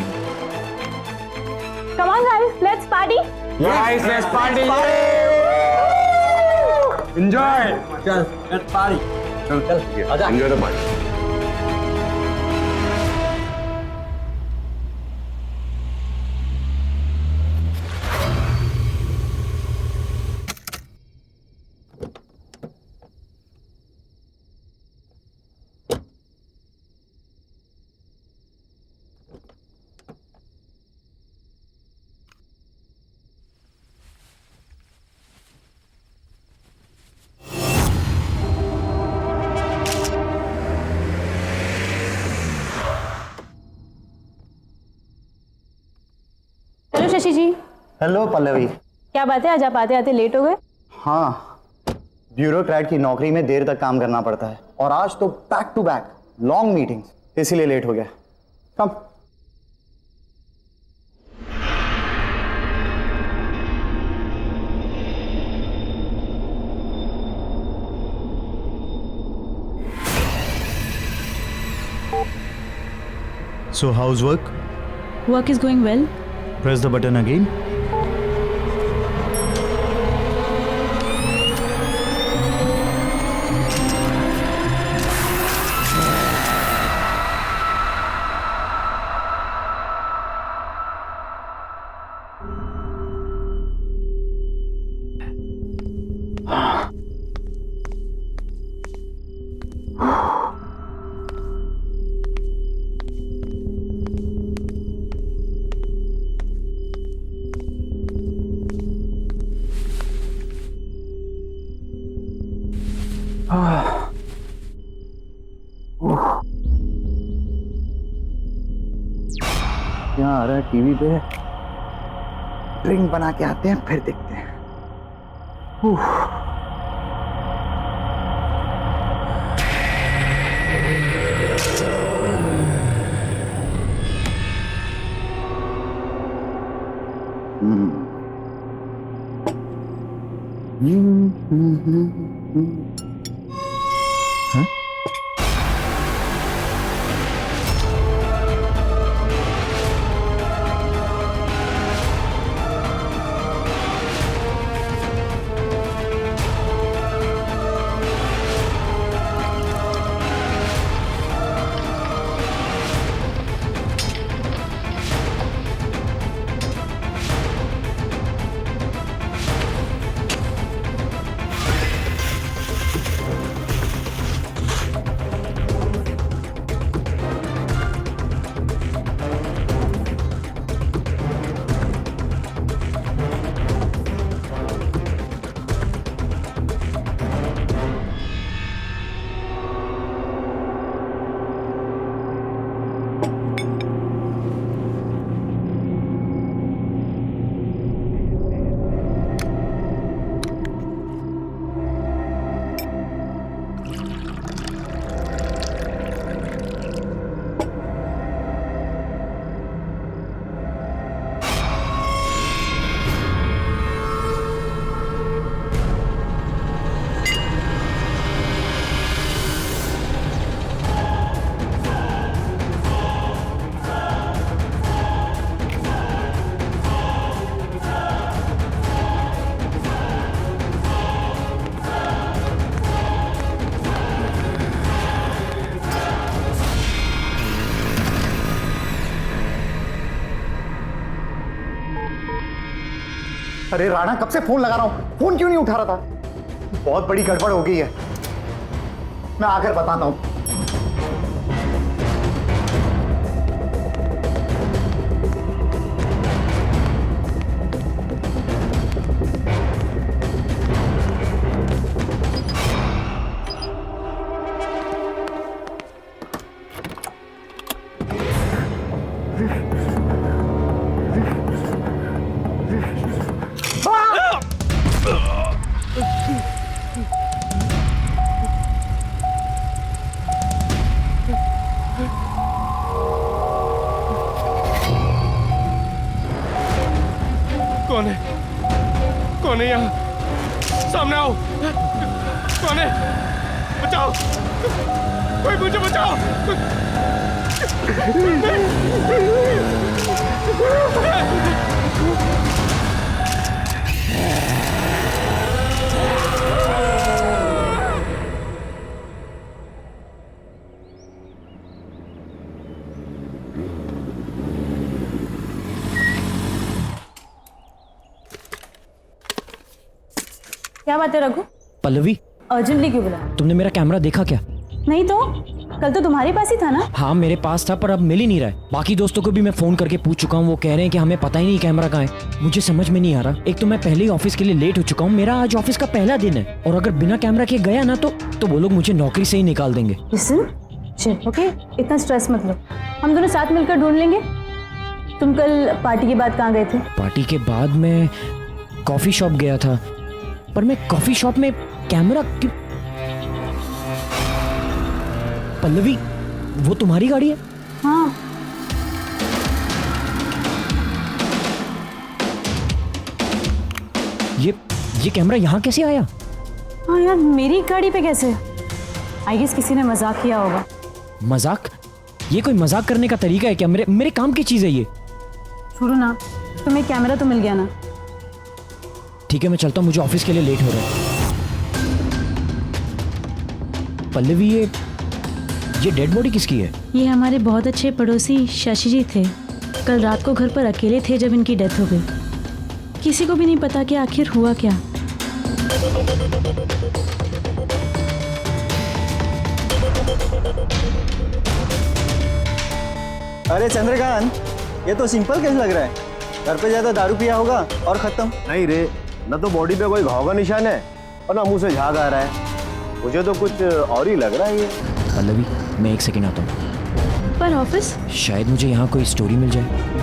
Come on guys, let's party. Guys, let's party. Enjoy. चल लेट्स पार्टी। चल आजा। Enjoy the party. Hello Shashi ji. Hello Pallavi. क्या बात है, आज आप आते आते लेट हो गए? हाँ, ब्यूरोक्रेट की नौकरी में देर तक काम करना पड़ता है और आज तो back to back long meetings, इसीलिए लेट हो गया। कम। So how's work? Work is going well. Press the button again. क्या आ रहा है टीवी पे? ड्रिंक बना के आते हैं फिर देखते हैं। Huh? अरे राणा, कब से फोन लगा रहा हूं, फोन क्यों नहीं उठा रहा था? बहुत बड़ी गड़बड़ हो गई है, मैं आकर बताता हूं। कौन है? कौन है यहाँ? सामने आओ। कौन है? बचाओ, कोई मुझे बचाओ। क्या बात है रघु? पल्लवी, अर्जेंटली क्यों बुला? तुमने मेरा कैमरा देखा क्या? नहीं तो कल तो तुम्हारे पास ही था ना? हाँ मेरे पास था, पर अब मिल ही नहीं रहा है। बाकी दोस्तों को भी मैं फोन करके पूछ चुका हूँ, वो कह रहे हैं कि हमें पता ही नहीं कैमरा कहाँ है। मुझे समझ में नहीं आ रहा। एक तो मैं पहले ही ऑफिस के लिए लेट हो चुका हूँ, मेरा आज ऑफिस का पहला दिन है, और अगर बिना कैमरा के गया ना तो वो लोग मुझे नौकरी से ही निकाल देंगे। ओके, इतना स्ट्रेस मत लो, हम दोनों साथ मिलकर ढूंढ लेंगे। तुम कल पार्टी के बाद कहाँ गए थे? पार्टी के बाद मैं कॉफी शॉप गया था, पर मैं कॉफी शॉप में कैमरा क्यों? पल्लवी, वो तुम्हारी गाड़ी है? हाँ। ये कैमरा यहाँ कैसे आया? हाँ यार, मेरी गाड़ी पे कैसे? आई गेस किसी ने मजाक किया होगा। मजाक? ये कोई मजाक करने का तरीका है क्या? मेरे काम की चीज है ये। छोड़ो ना, तुम्हें कैमरा तो मिल गया ना? ठीक है, मैं चलता हूँ, मुझे ऑफिस के लिए लेट हो रहा है। पल्लवी, ये डेड बॉडी किसकी है? ये हमारे बहुत अच्छे पड़ोसी शशि जी थे। कल रात को घर पर अकेले थे जब इनकी डेथ हो गई। किसी को भी नहीं पता कि आखिर हुआ क्या। अरे चंद्रकांत, ये तो सिंपल केस लग रहा है। घर पे ज्यादा दारू पिया होगा और खत्म। नहीं रे, न तो बॉडी पे कोई घाव का निशान है और ना मुंह से झाग आ रहा है। मुझे तो कुछ और ही लग रहा है ये। पल्लवी, मैं 1 सेकंड आता हूँ। पर ऑफिस? शायद मुझे यहाँ कोई स्टोरी मिल जाए।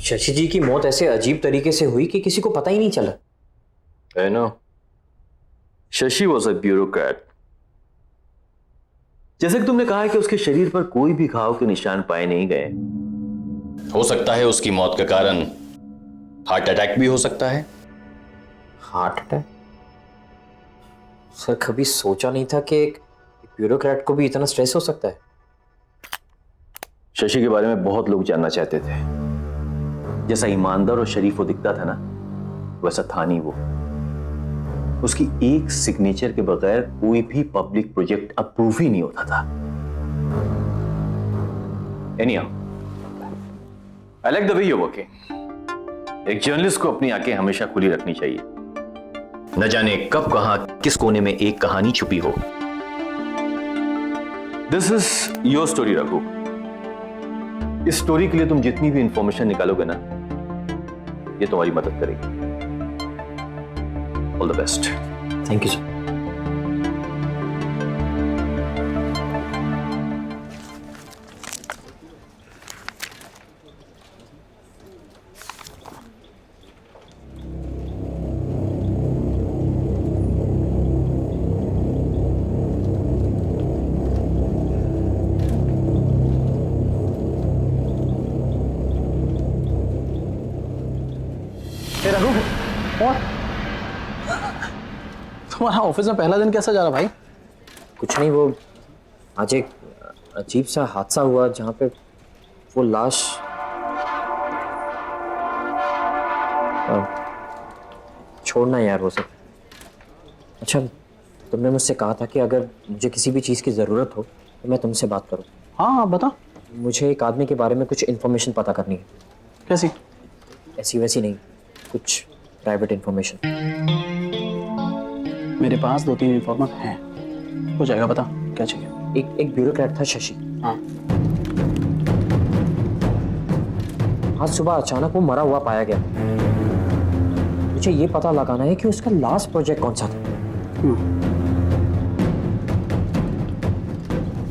शशि जी की मौत ऐसे अजीब तरीके से हुई कि किसी को पता ही नहीं चला। I know. Shashi was a bureaucrat. जैसे कि तुमने कहा कि उसके शरीर पर कोई भी घाव के निशान पाए नहीं गए। हो सकता है उसकी मौत का कारण हार्ट अटैक भी हो सकता है। Heart attack? सर कभी सोचा नहीं था कि एक ब्यूरोक्रेट को भी इतना स्ट्रेस हो सकता है। शशि के बारे में बहुत लोग जानना चाहते थे। जैसा ईमानदार और शरीफ वो दिखता था ना, वैसा था नहीं वो। उसकी एक सिग्नेचर के बगैर कोई भी पब्लिक प्रोजेक्ट अप्रूव ही नहीं होता था। Anyhow, I like the way you're working. एक जर्नलिस्ट को अपनी आंखें हमेशा खुली रखनी चाहिए। न जाने कब कहां किस कोने में एक कहानी छुपी हो। This is your story Raghu. इस स्टोरी के लिए तुम जितनी भी इंफॉर्मेशन निकालोगे ना, ये तुम्हारी मदद करेगी। All the best. Thank you sir. Raghu, और तुम्हारा ऑफिस में पहला दिन कैसा जा रहा भाई? कुछ नहीं, वो आज एक अजीब सा हादसा हुआ जहाँ पे वो लाश छोड़ना यार वो सब। अच्छा, तुमने मुझसे कहा था कि अगर मुझे किसी भी चीज़ की ज़रूरत हो तो मैं तुमसे बात करूँ। हाँ बता। मुझे एक आदमी के बारे में कुछ इन्फॉर्मेशन पता करनी है। कैसी? ऐसी वैसी नहीं, कुछ प्राइवेट इन्फॉर्मेशन। मेरे पास 2-3 इन्फॉर्मर हैं, हो जाएगा। बता क्या चाहिए? एक ब्यूरोक्रेट था शशि। हाँ। आज सुबह अचानक वो मरा हुआ पाया गया। मुझे ये पता लगाना है कि उसका लास्ट प्रोजेक्ट कौन सा था।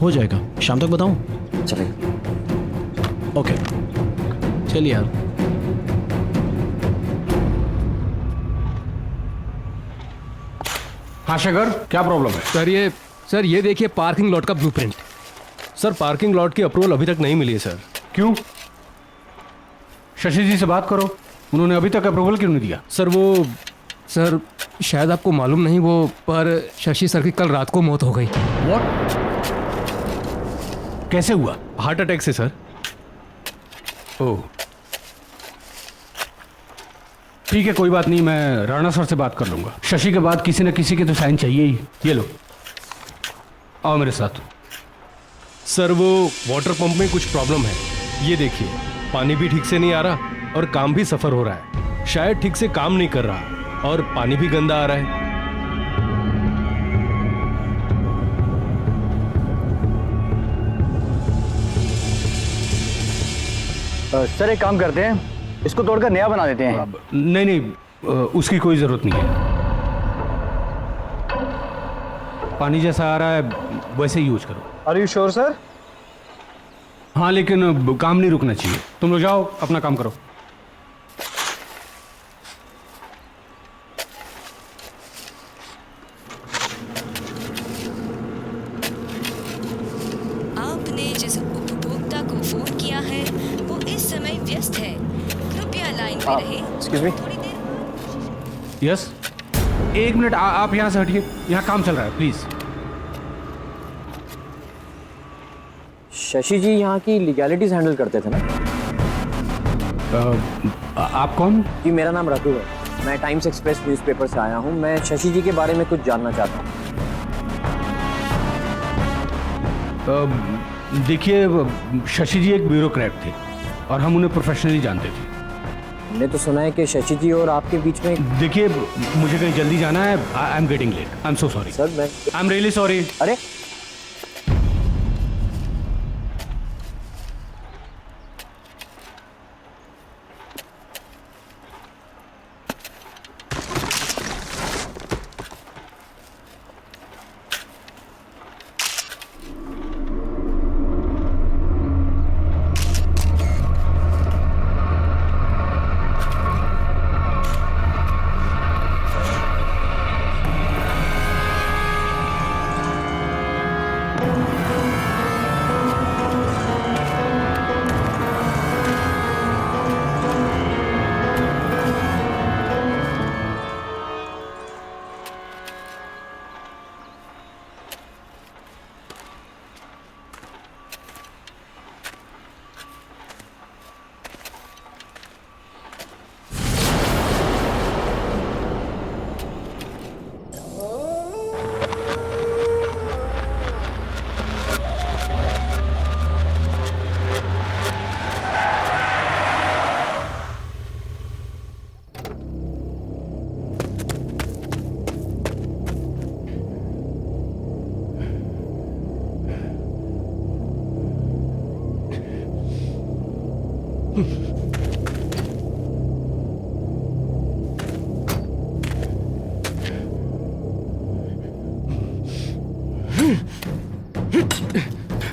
हो जाएगा, शाम तक बताऊं? चलेगा। ओके, चलिए यार। हाँ शेखर, क्या प्रॉब्लम है? सर ये देखिए पार्किंग लॉट का ब्लूप्रिंट। सर पार्किंग लॉट की अप्रूवल अभी तक नहीं मिली है सर। क्यों? शशि जी से बात करो, उन्होंने अभी तक अप्रूवल क्यों नहीं दिया? सर शायद आपको मालूम नहीं, वो पर शशि सर की कल रात को मौत हो गई। व्हाट? कैसे हुआ? हार्ट अटैक से सर। ओह ठीक है, कोई बात नहीं, मैं राणा सर से बात कर लूंगा। शशि के बाद किसी न किसी के तो साइन चाहिए ही। ये लो, आओ मेरे साथ। सर वो वाटर पंप में कुछ प्रॉब्लम है। ये देखिए, पानी भी ठीक से नहीं आ रहा और काम भी सफर हो रहा है। शायद ठीक से काम नहीं कर रहा और पानी भी गंदा आ रहा है। सर एक काम करते हैं, इसको तोड़कर नया बना देते हैं। नहीं, उसकी कोई जरूरत नहीं है। पानी जैसा आ रहा है वैसे ही यूज करो। Are you sure sir? हाँ, लेकिन काम नहीं रुकना चाहिए। तुम लोग जाओ, अपना काम करो। आपने जिस उपभोक्ता को फोन किया है वो इस समय व्यस्त है, कृपया लाइन पे रहे। Excuse me. यस, 1 मिनट, आप यहाँ से हटिए, यहाँ काम चल रहा है, प्लीज। शशि जी यहाँ की लीगैलिटीज हैंडल करते थे ना? आप कौन? जी मेरा नाम रघु है, मैं टाइम्स एक्सप्रेस न्यूज़पेपर से आया हूँ। मैं शशि जी के बारे में कुछ जानना चाहता हूँ। देखिए, शशि जी एक ब्यूरोक्रेट थे और हम उन्हें प्रोफेशनली जानते थे। हमने तो सुना है कि शशि जी और आपके बीच में। देखिए, मुझे कहीं जल्दी जाना है। I am getting late, I am so sorry sir. मैं आई एम रियली सॉरी। अरे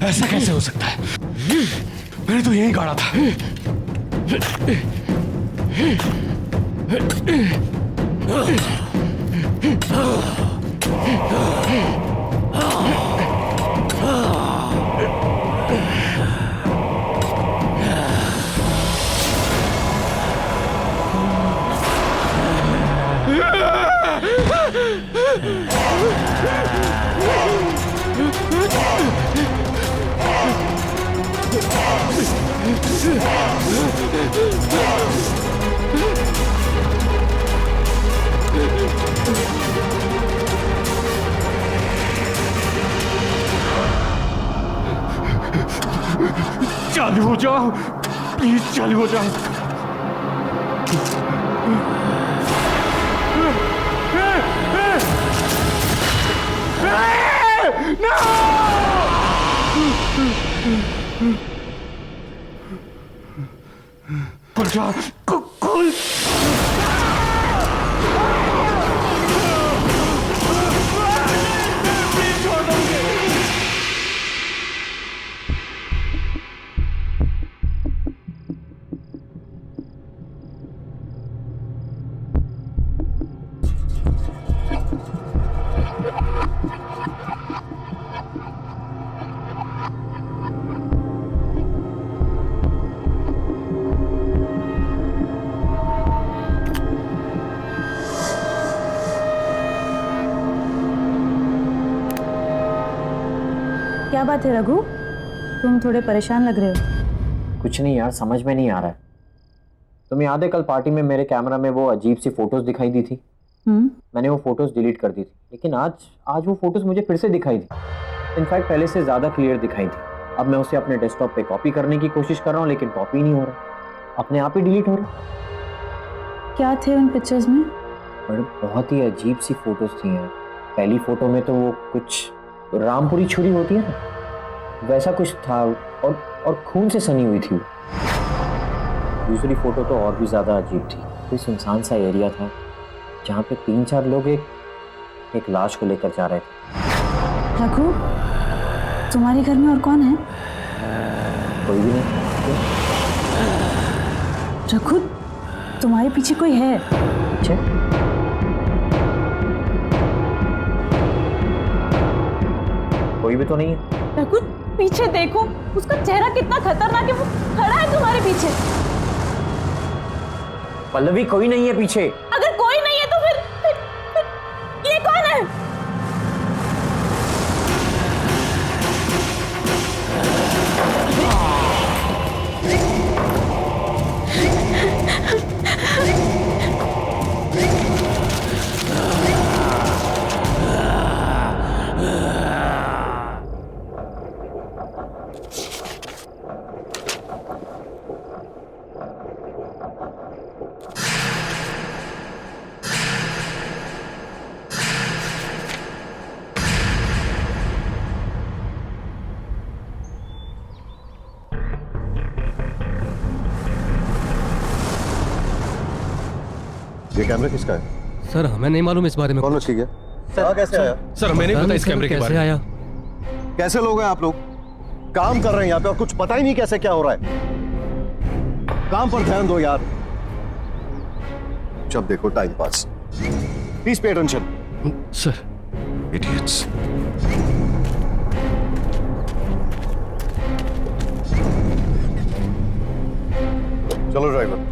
ऐसा कैसे हो सकता है? मैंने तो यही गाड़ा था। चालू हो जाओ प्लीज, चालू हो जाओ। खुल जा, खुल। क्या बात है रघु, तुम थोड़े परेशान लग रहे हो। कुछ नहीं यार, समझ में नहीं आ रहा है। तुम्हें याद है कल पार्टी में मेरे कैमरा में वो अजीब सी फोटोज दिखाई दी थी? मैंने वो फोटोज डिलीट कर दी थी, लेकिन आज वो फोटोज मुझे फिर से दिखाई दी। इनफैक्ट पहले से ज्यादा क्लियर दिखाई थी। अब मैं उसे अपने डेस्कटॉप पे कॉपी करने की कोशिश कर रहा हूँ, लेकिन कॉपी नहीं हो रहा, अपने आप ही डिलीट हो रहा। क्या थे उन पिक्चर्स में? पर बहुत ही अजीब सी फोटोज थी यार। पहली फोटो में तो वो कुछ रामपुरी छुरी होती है ना, वैसा कुछ था, और खून से सनी हुई थी। दूसरी फोटो तो और भी ज्यादा अजीब थी। कोई सुनसान सा एरिया था जहाँ पे 3-4 लोग एक लाश को लेकर जा रहे थे। रघु, तुम्हारे घर में और कौन है? कोई भी नहीं। रघु, तुम्हारे पीछे कोई है? कोई भी तो नहीं है। रघु, पीछे देखो, उसका चेहरा कितना खतरनाक है, वो खड़ा है तुम्हारे पीछे। पल्लवी, कोई नहीं है पीछे। अगर कोई नहीं है तो फिर ये कौन है? ये कैमरा किसका है? सर हमें नहीं मालूम इस बारे में। कौन ठीक है? सर कैसे आया? सर हमें नहीं पता इस कैमरे के बारे में। आया? कैसे लोग हैं आप लोग? काम कर रहे हैं यहाँ पे और कुछ पता ही नहीं कैसे क्या हो रहा है। काम पर ध्यान दो यार। जब देखो time pass. Please pay attention. Sir. Idiots. चलो ड्राइवर।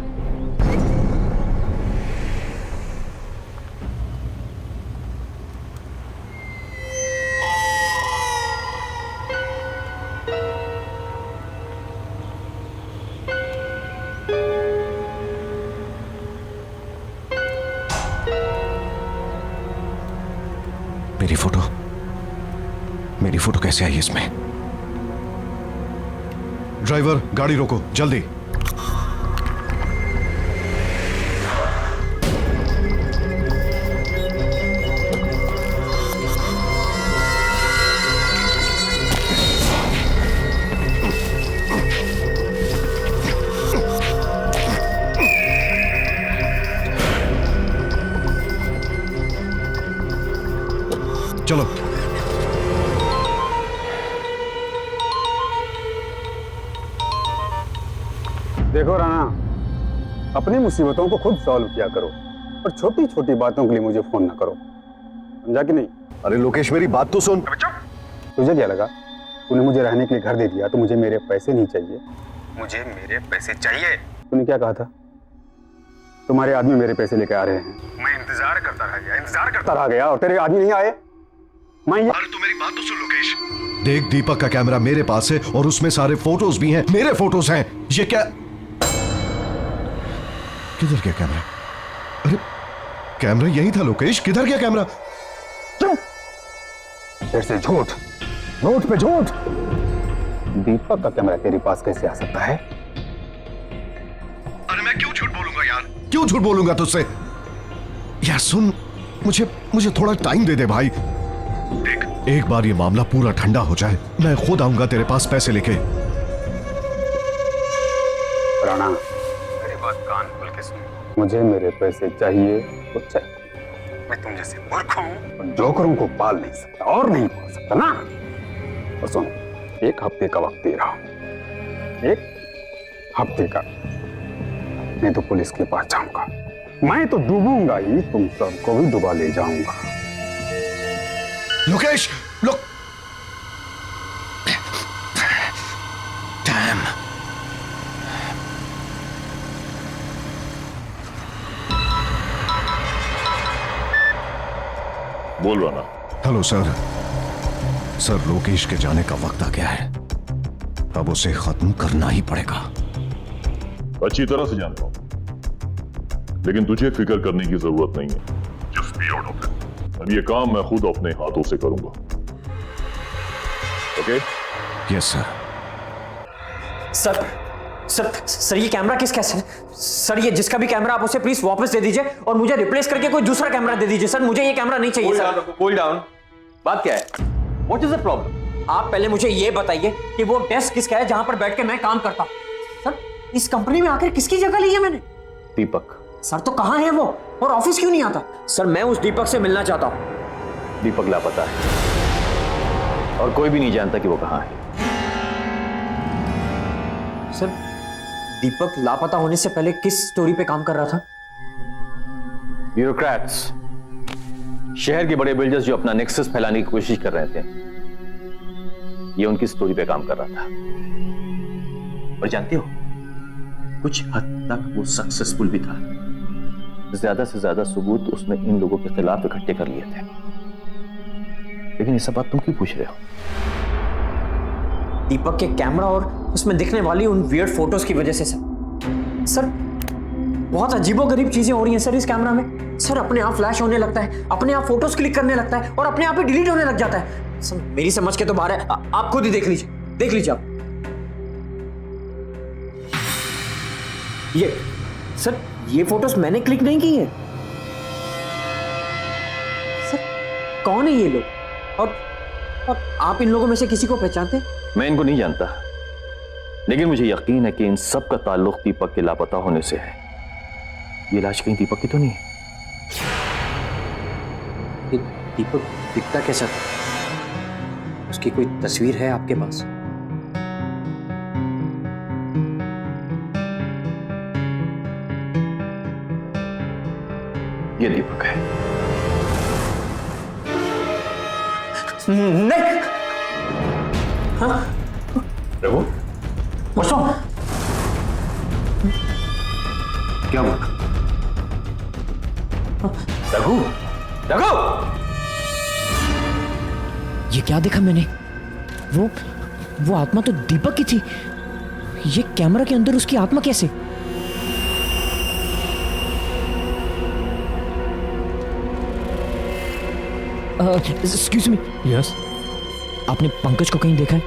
मेरी फोटो कैसे आई इसमें? ड्राइवर गाड़ी रोको जल्दी। चलो। देखो राणा, अपनी मुसीबतों को खुद सॉल्व किया करो और छोटी छोटी बातों के लिए मुझे फोन ना करो, समझा कि नहीं? अरे लोकेश, मेरी बात तो सुन। तुझे क्या लगा तूने मुझे रहने के लिए घर दे दिया तो मुझे मेरे पैसे नहीं चाहिए? मुझे मेरे पैसे चाहिए। तूने क्या कहा था? तुम्हारे आदमी मेरे पैसे लेके आ रहे हैं। मैं इंतजार करता रह गया और तेरे आदमी नहीं आए। मैं अरे तू मेरी बात तो सुन लोकेश। देख, दीपक का कैमरा मेरे पास है और उसमें सारे फोटोज भी हैं, मेरे फोटोज हैं। ये क्या, किधर गया कैमरा? अरे कैमरा यही था लोकेश, किधर गया कैमरा? फिर से झूठ, झूठ पे झूठ। दीपक का कैमरा तेरे पास कैसे आ सकता है? अरे मैं क्यों झूठ बोलूंगा यार, क्यों झूठ बोलूंगा तुझसे? यार सुन, मुझे थोड़ा टाइम दे दे भाई। देख, एक बार ये मामला पूरा ठंडा हो जाए, मैं खुद आऊंगा तेरे पास पैसे लेके। राणा, मेरी बात कान खोल के सुन। मुझे मेरे पैसे चाहिए तो चाहिए। मैं तुम जैसे मूर्ख हूं और जोकरों को पाल नहीं सकता और नहीं पाल सकता ना। और सुन, 1 हफ्ते का वक्त दे रहा हूं, 1 हफ्ते का। मैं तो पुलिस के पास जाऊंगा, मैं तो डूबूंगा ही, तुम सबको भी डुबा ले जाऊंगा। लोकेश, लोक, डैम। बोल रहा ना। Hello sir. सर, लोकेश के जाने का वक्त आ गया है, अब उसे खत्म करना ही पड़ेगा। अच्छी तरह से जानता हूं, लेकिन तुझे फिक्र करने की जरूरत नहीं है। Just be out of it. अब ये काम मैं खुद अपने हाथों से करूंगा। Okay? Yes sir. Sir sir sir, ये कैमरा किसका है? सर, ये जिसका भी कैमरा आप उसे प्लीज वापस दे दीजिए और मुझे रिप्लेस करके कोई दूसरा कैमरा दे दीजिए। सर, मुझे ये कैमरा नहीं चाहिए। Sir, cool down. बात क्या है? What is the problem? आप पहले मुझे ये बताइए कि वो डेस्क किसका है जहां पर बैठ के मैं काम करता हूं। सर, इस कंपनी में आकर किसकी जगह ली है मैंने? दीपक। सर, तो कहां है वो और ऑफिस क्यों नहीं आता? सर, मैं उस दीपक से मिलना चाहता हूं। दीपक लापता है और कोई भी नहीं जानता कि वो कहां है। सर, दीपक लापता होने से पहले किस स्टोरी पे काम कर रहा था? ब्यूरोक्रेट्स, शहर के बड़े बिल्डर्स जो अपना नेक्सस फैलाने की कोशिश कर रहे थे, ये उनकी स्टोरी पे काम कर रहा था। और जानते हो, कुछ हद तक वो सक्सेसफुल भी था। ज्यादा से ज्यादा सबूत उसने इन लोगों के खिलाफ इकट्ठे कर लिए थे। लेकिन ये सब बात तुम क्यों पूछ रहे हो? दीपक के कैमरा और उसमें दिखने वाली उन वियर्ड फोटोज की वजह से सर बहुत अजीबोगरीब चीजें हो रही हैं सर इस कैमरा में। सर, अपने आप फ्लैश होने लगता है, अपने आप फोटोज क्लिक करने लगता है और अपने आप ही डिलीट होने लग जाता है। सर, मेरी समझ के तो बाहर है। आप खुद ही देख लीजिए आप। ये सर, ये फोटोज मैंने क्लिक नहीं की है। सर, कौन है ये लोग और आप इन लोगों में से किसी को पहचानते हैं? मैं इनको नहीं जानता, लेकिन मुझे यकीन है कि इन सब का ताल्लुक दीपक के लापता होने से है। ये लाश कहीं दीपक की तो नहीं? दीपक दिखता कैसा था? उसकी कोई तस्वीर है आपके पास? ये दीपक है। नहीं। हाँ? रघु, क्या हुआ? रघु, रघु! ये क्या देखा मैंने? वो आत्मा तो दीपक की थी। ये कैमरा के अंदर उसकी आत्मा कैसे? Excuse me. यस। आपने पंकज को कहीं देखा है?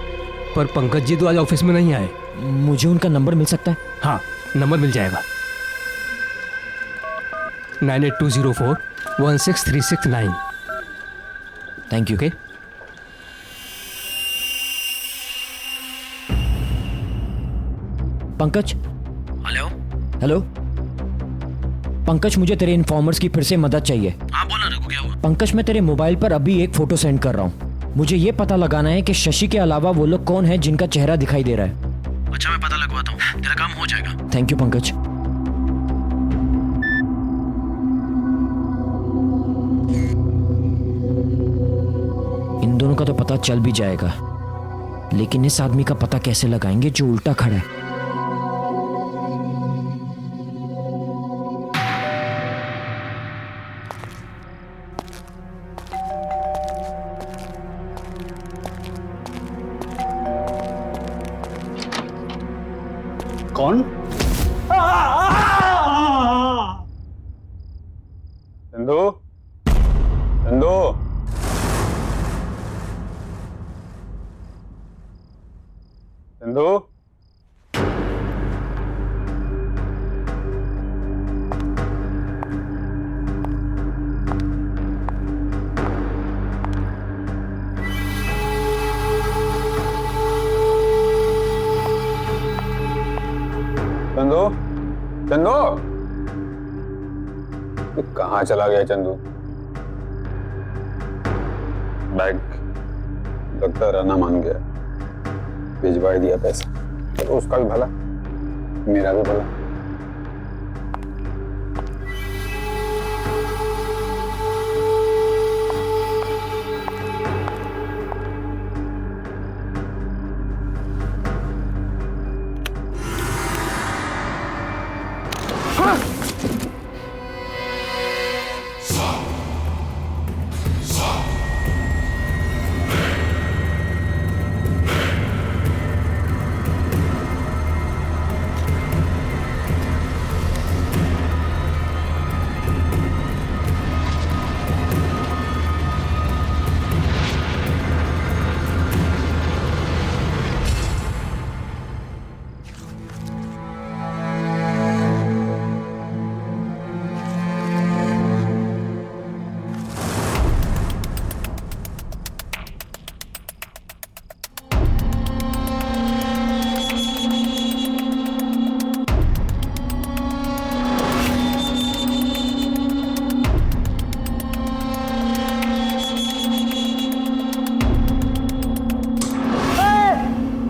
पर पंकज जी तो आज ऑफिस में नहीं आए। मुझे उनका नंबर मिल सकता है? हाँ, नंबर मिल जाएगा। 9820416369। Thank you. Okay. Pankaj. Hello Pankaj, मुझे तेरे इन्फॉर्मर्स की फिर से मदद चाहिए। हाँ बोलो रघु, पंकज, मैं तेरे मोबाइल पर अभी एक फोटो सेंड कर रहा हूँ। मुझे ये पता लगाना है कि शशि के अलावा वो लोग कौन है जिनका चेहरा दिखाई दे रहा है। अच्छा, मैं पता लगवाता हूँ, तेरा काम हो जाएगा। Thank you Pankaj. इन दोनों का तो पता चल भी जाएगा, लेकिन इस आदमी का पता कैसे लगाएंगे जो उल्टा खड़ा है? कौन? चंदू, चंदू, चंदू, चंदू, चंदू, ये कहाँ चला गया चंदू? बैग लगता है राना मान गया, भिजवा दिया पैसा। तो उसका भी भला, मेरा भी भला।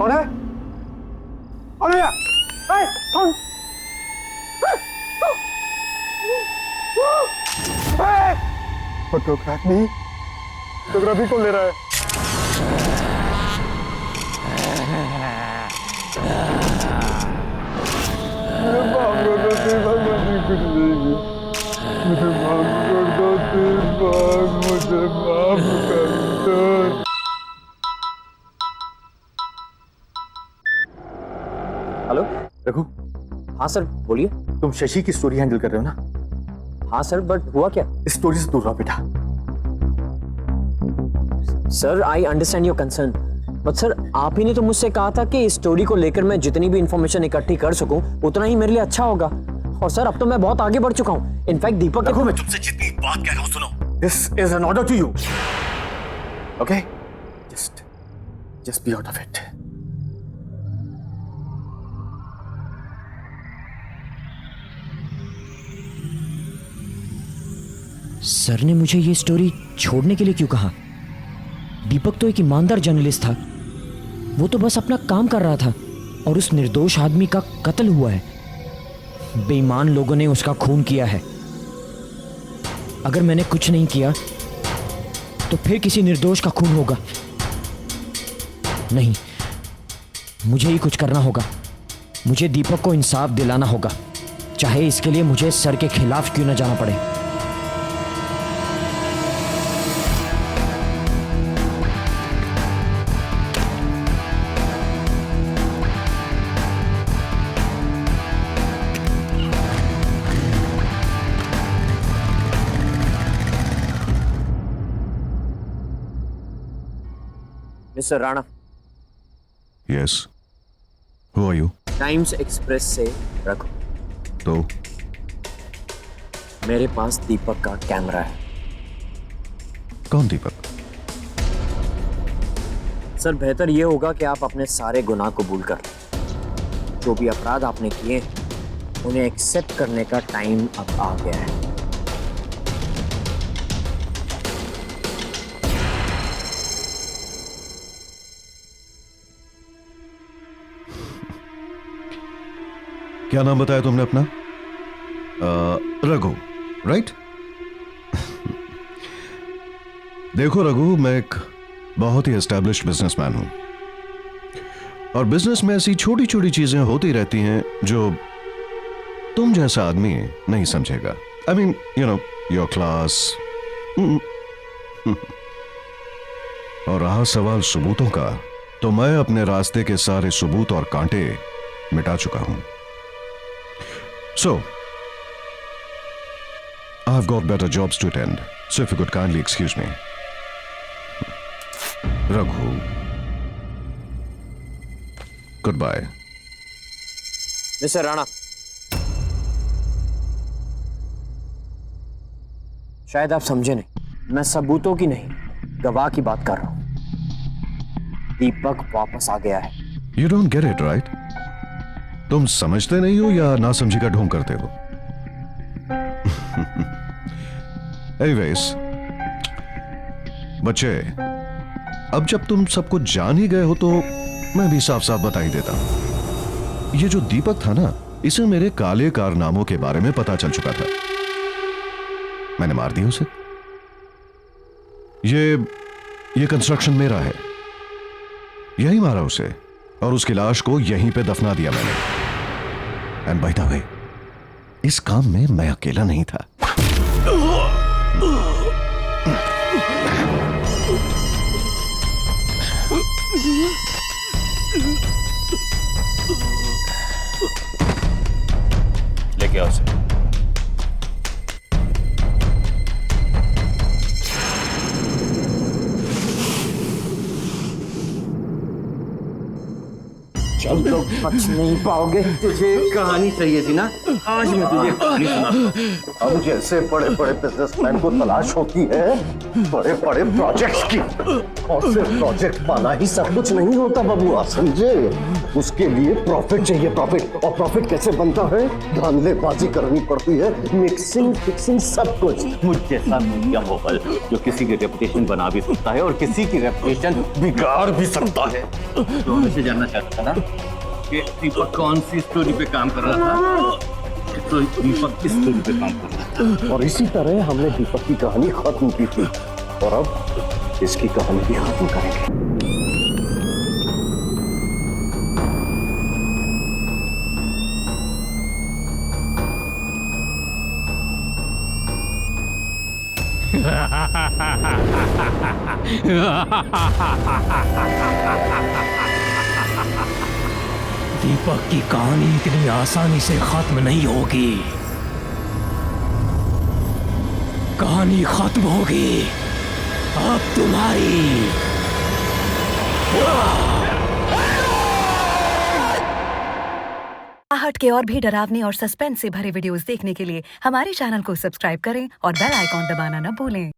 कौन है? कौन है? कौन? फोटो क्रैक नहीं, फोटोग्राफी कौन ले रहा है? मेरे बाप को तो तेरे भगवान कुछ नहीं, मुझे माफ कर दो, तेरे बाप मुझे माफ कर दो। हेलो रघु। हाँ सर, बोलिए। तुम शशि की स्टोरी हैंडल कर रहे हो ना? हाँ सर, बट हुआ क्या? इस स्टोरी से दूर रहो बेटा। Sir, I understand your concern, but sir आप ही ने तो मुझसे कहा था कि इस स्टोरी को लेकर मैं जितनी भी इंफॉर्मेशन इकट्ठी कर सकूं उतना ही मेरे लिए अच्छा होगा। और सर अब तो मैं बहुत आगे बढ़ चुका हूं। इनफैक्ट दीपक रघु, मैं तुमसे जितनी बात कह रहा हूं सुनो। This is an order to you, okay? Just be out of it. Sir ने मुझे ये स्टोरी छोड़ने के लिए क्यों कहा? दीपक तो एक ईमानदार जर्नलिस्ट था, वो तो बस अपना काम कर रहा था और उस निर्दोष आदमी का कत्ल हुआ है। बेईमान लोगों ने उसका खून किया है। अगर मैंने कुछ नहीं किया तो फिर किसी निर्दोष का खून होगा। नहीं, मुझे ही कुछ करना होगा। मुझे दीपक को इंसाफ दिलाना होगा, चाहे इसके लिए मुझे सर के खिलाफ क्यों ना जाना पड़े। Mister Rana. Yes, who are you? Times Express से रखो। तो मेरे पास दीपक का कैमरा है। कौन दीपक? सर बेहतर यह होगा कि आप अपने सारे गुनाह कबूल कर लें। जो भी अपराध आपने किए उन्हें एक्सेप्ट करने का टाइम अब आ गया है। क्या नाम बताया तुमने अपना? रघु, राइट? देखो रघु, मैं एक बहुत ही एस्टैब्लिश्ड बिजनेसमैन हूं और बिजनेस में ऐसी छोटी छोटी चीजें होती रहती हैं जो तुम जैसा आदमी नहीं समझेगा। I mean you know your class. और रहा सवाल सबूतों का, तो मैं अपने रास्ते के सारे सबूत और कांटे मिटा चुका हूं। So, I've got better jobs to attend. So if you could kindly excuse me. Raghu. Goodbye. Mister Rana, शायद आप समझे नहीं, मैं सबूतों की नहीं, गवाह की बात कर रहा हूं। दीपक वापस आ गया है। You don't get it, right? तुम समझते नहीं हो या नासमझी का ढोंग करते हो? Anyways, बच्चे, अब जब तुम सब कुछ जान ही गए हो तो मैं भी साफ साफ बता ही देता हूं। ये जो दीपक था ना, इसे मेरे काले कारनामों के बारे में पता चल चुका था। मैंने मार दिया उसे। ये कंस्ट्रक्शन मेरा है, यही मारा उसे और उसकी लाश को यहीं पे दफना दिया मैंने। एंड बाय द वे, इस काम में मैं अकेला नहीं था। लेके आओ उसे। तुम लोग बच नहीं पाओगे। तुझे कहानी चाहिए थी ना, आज मैं तुझे कहानी सुनाता हूं। अब जैसे बड़े बड़े बिजनेसमैन को तलाश होती है बड़े बड़े प्रोजेक्ट्स की, और सिर्फ प्रोजेक्ट पाना ही सब कुछ नहीं होता बबुआ, समझे? उसके लिए प्रॉफिट चाहिए, प्रॉफिट। और प्रॉफिट कैसे बनता है? धांधलेबाजी करनी पड़ती है, मिक्सिंग फिक्सिंग सब कुछ। मुझ जैसा मीडिया मोगल जो किसी की रेपुटेशन बना भी सकता है और किसी की रेपुटेशन बिगाड़ भी सकता है। तो मुझे जानना चाहता था ना कि दीपक कौन सी स्टोरी पे काम कर रहा था, तो दीपक किस स्टोरी पे काम कर रहा था। और इसी तरह हमने दीपक की कहानी खत्म की थी और अब इसकी कहानी भी खत्म करेंगे। दीपक की कहानी इतनी आसानी से खत्म नहीं होगी। कहानी खत्म होगी अब तुम्हारी। आहट के और भी डरावने और सस्पेंस से भरे वीडियोस देखने के लिए हमारे चैनल को सब्सक्राइब करें और बेल आइकॉन दबाना न भूलें।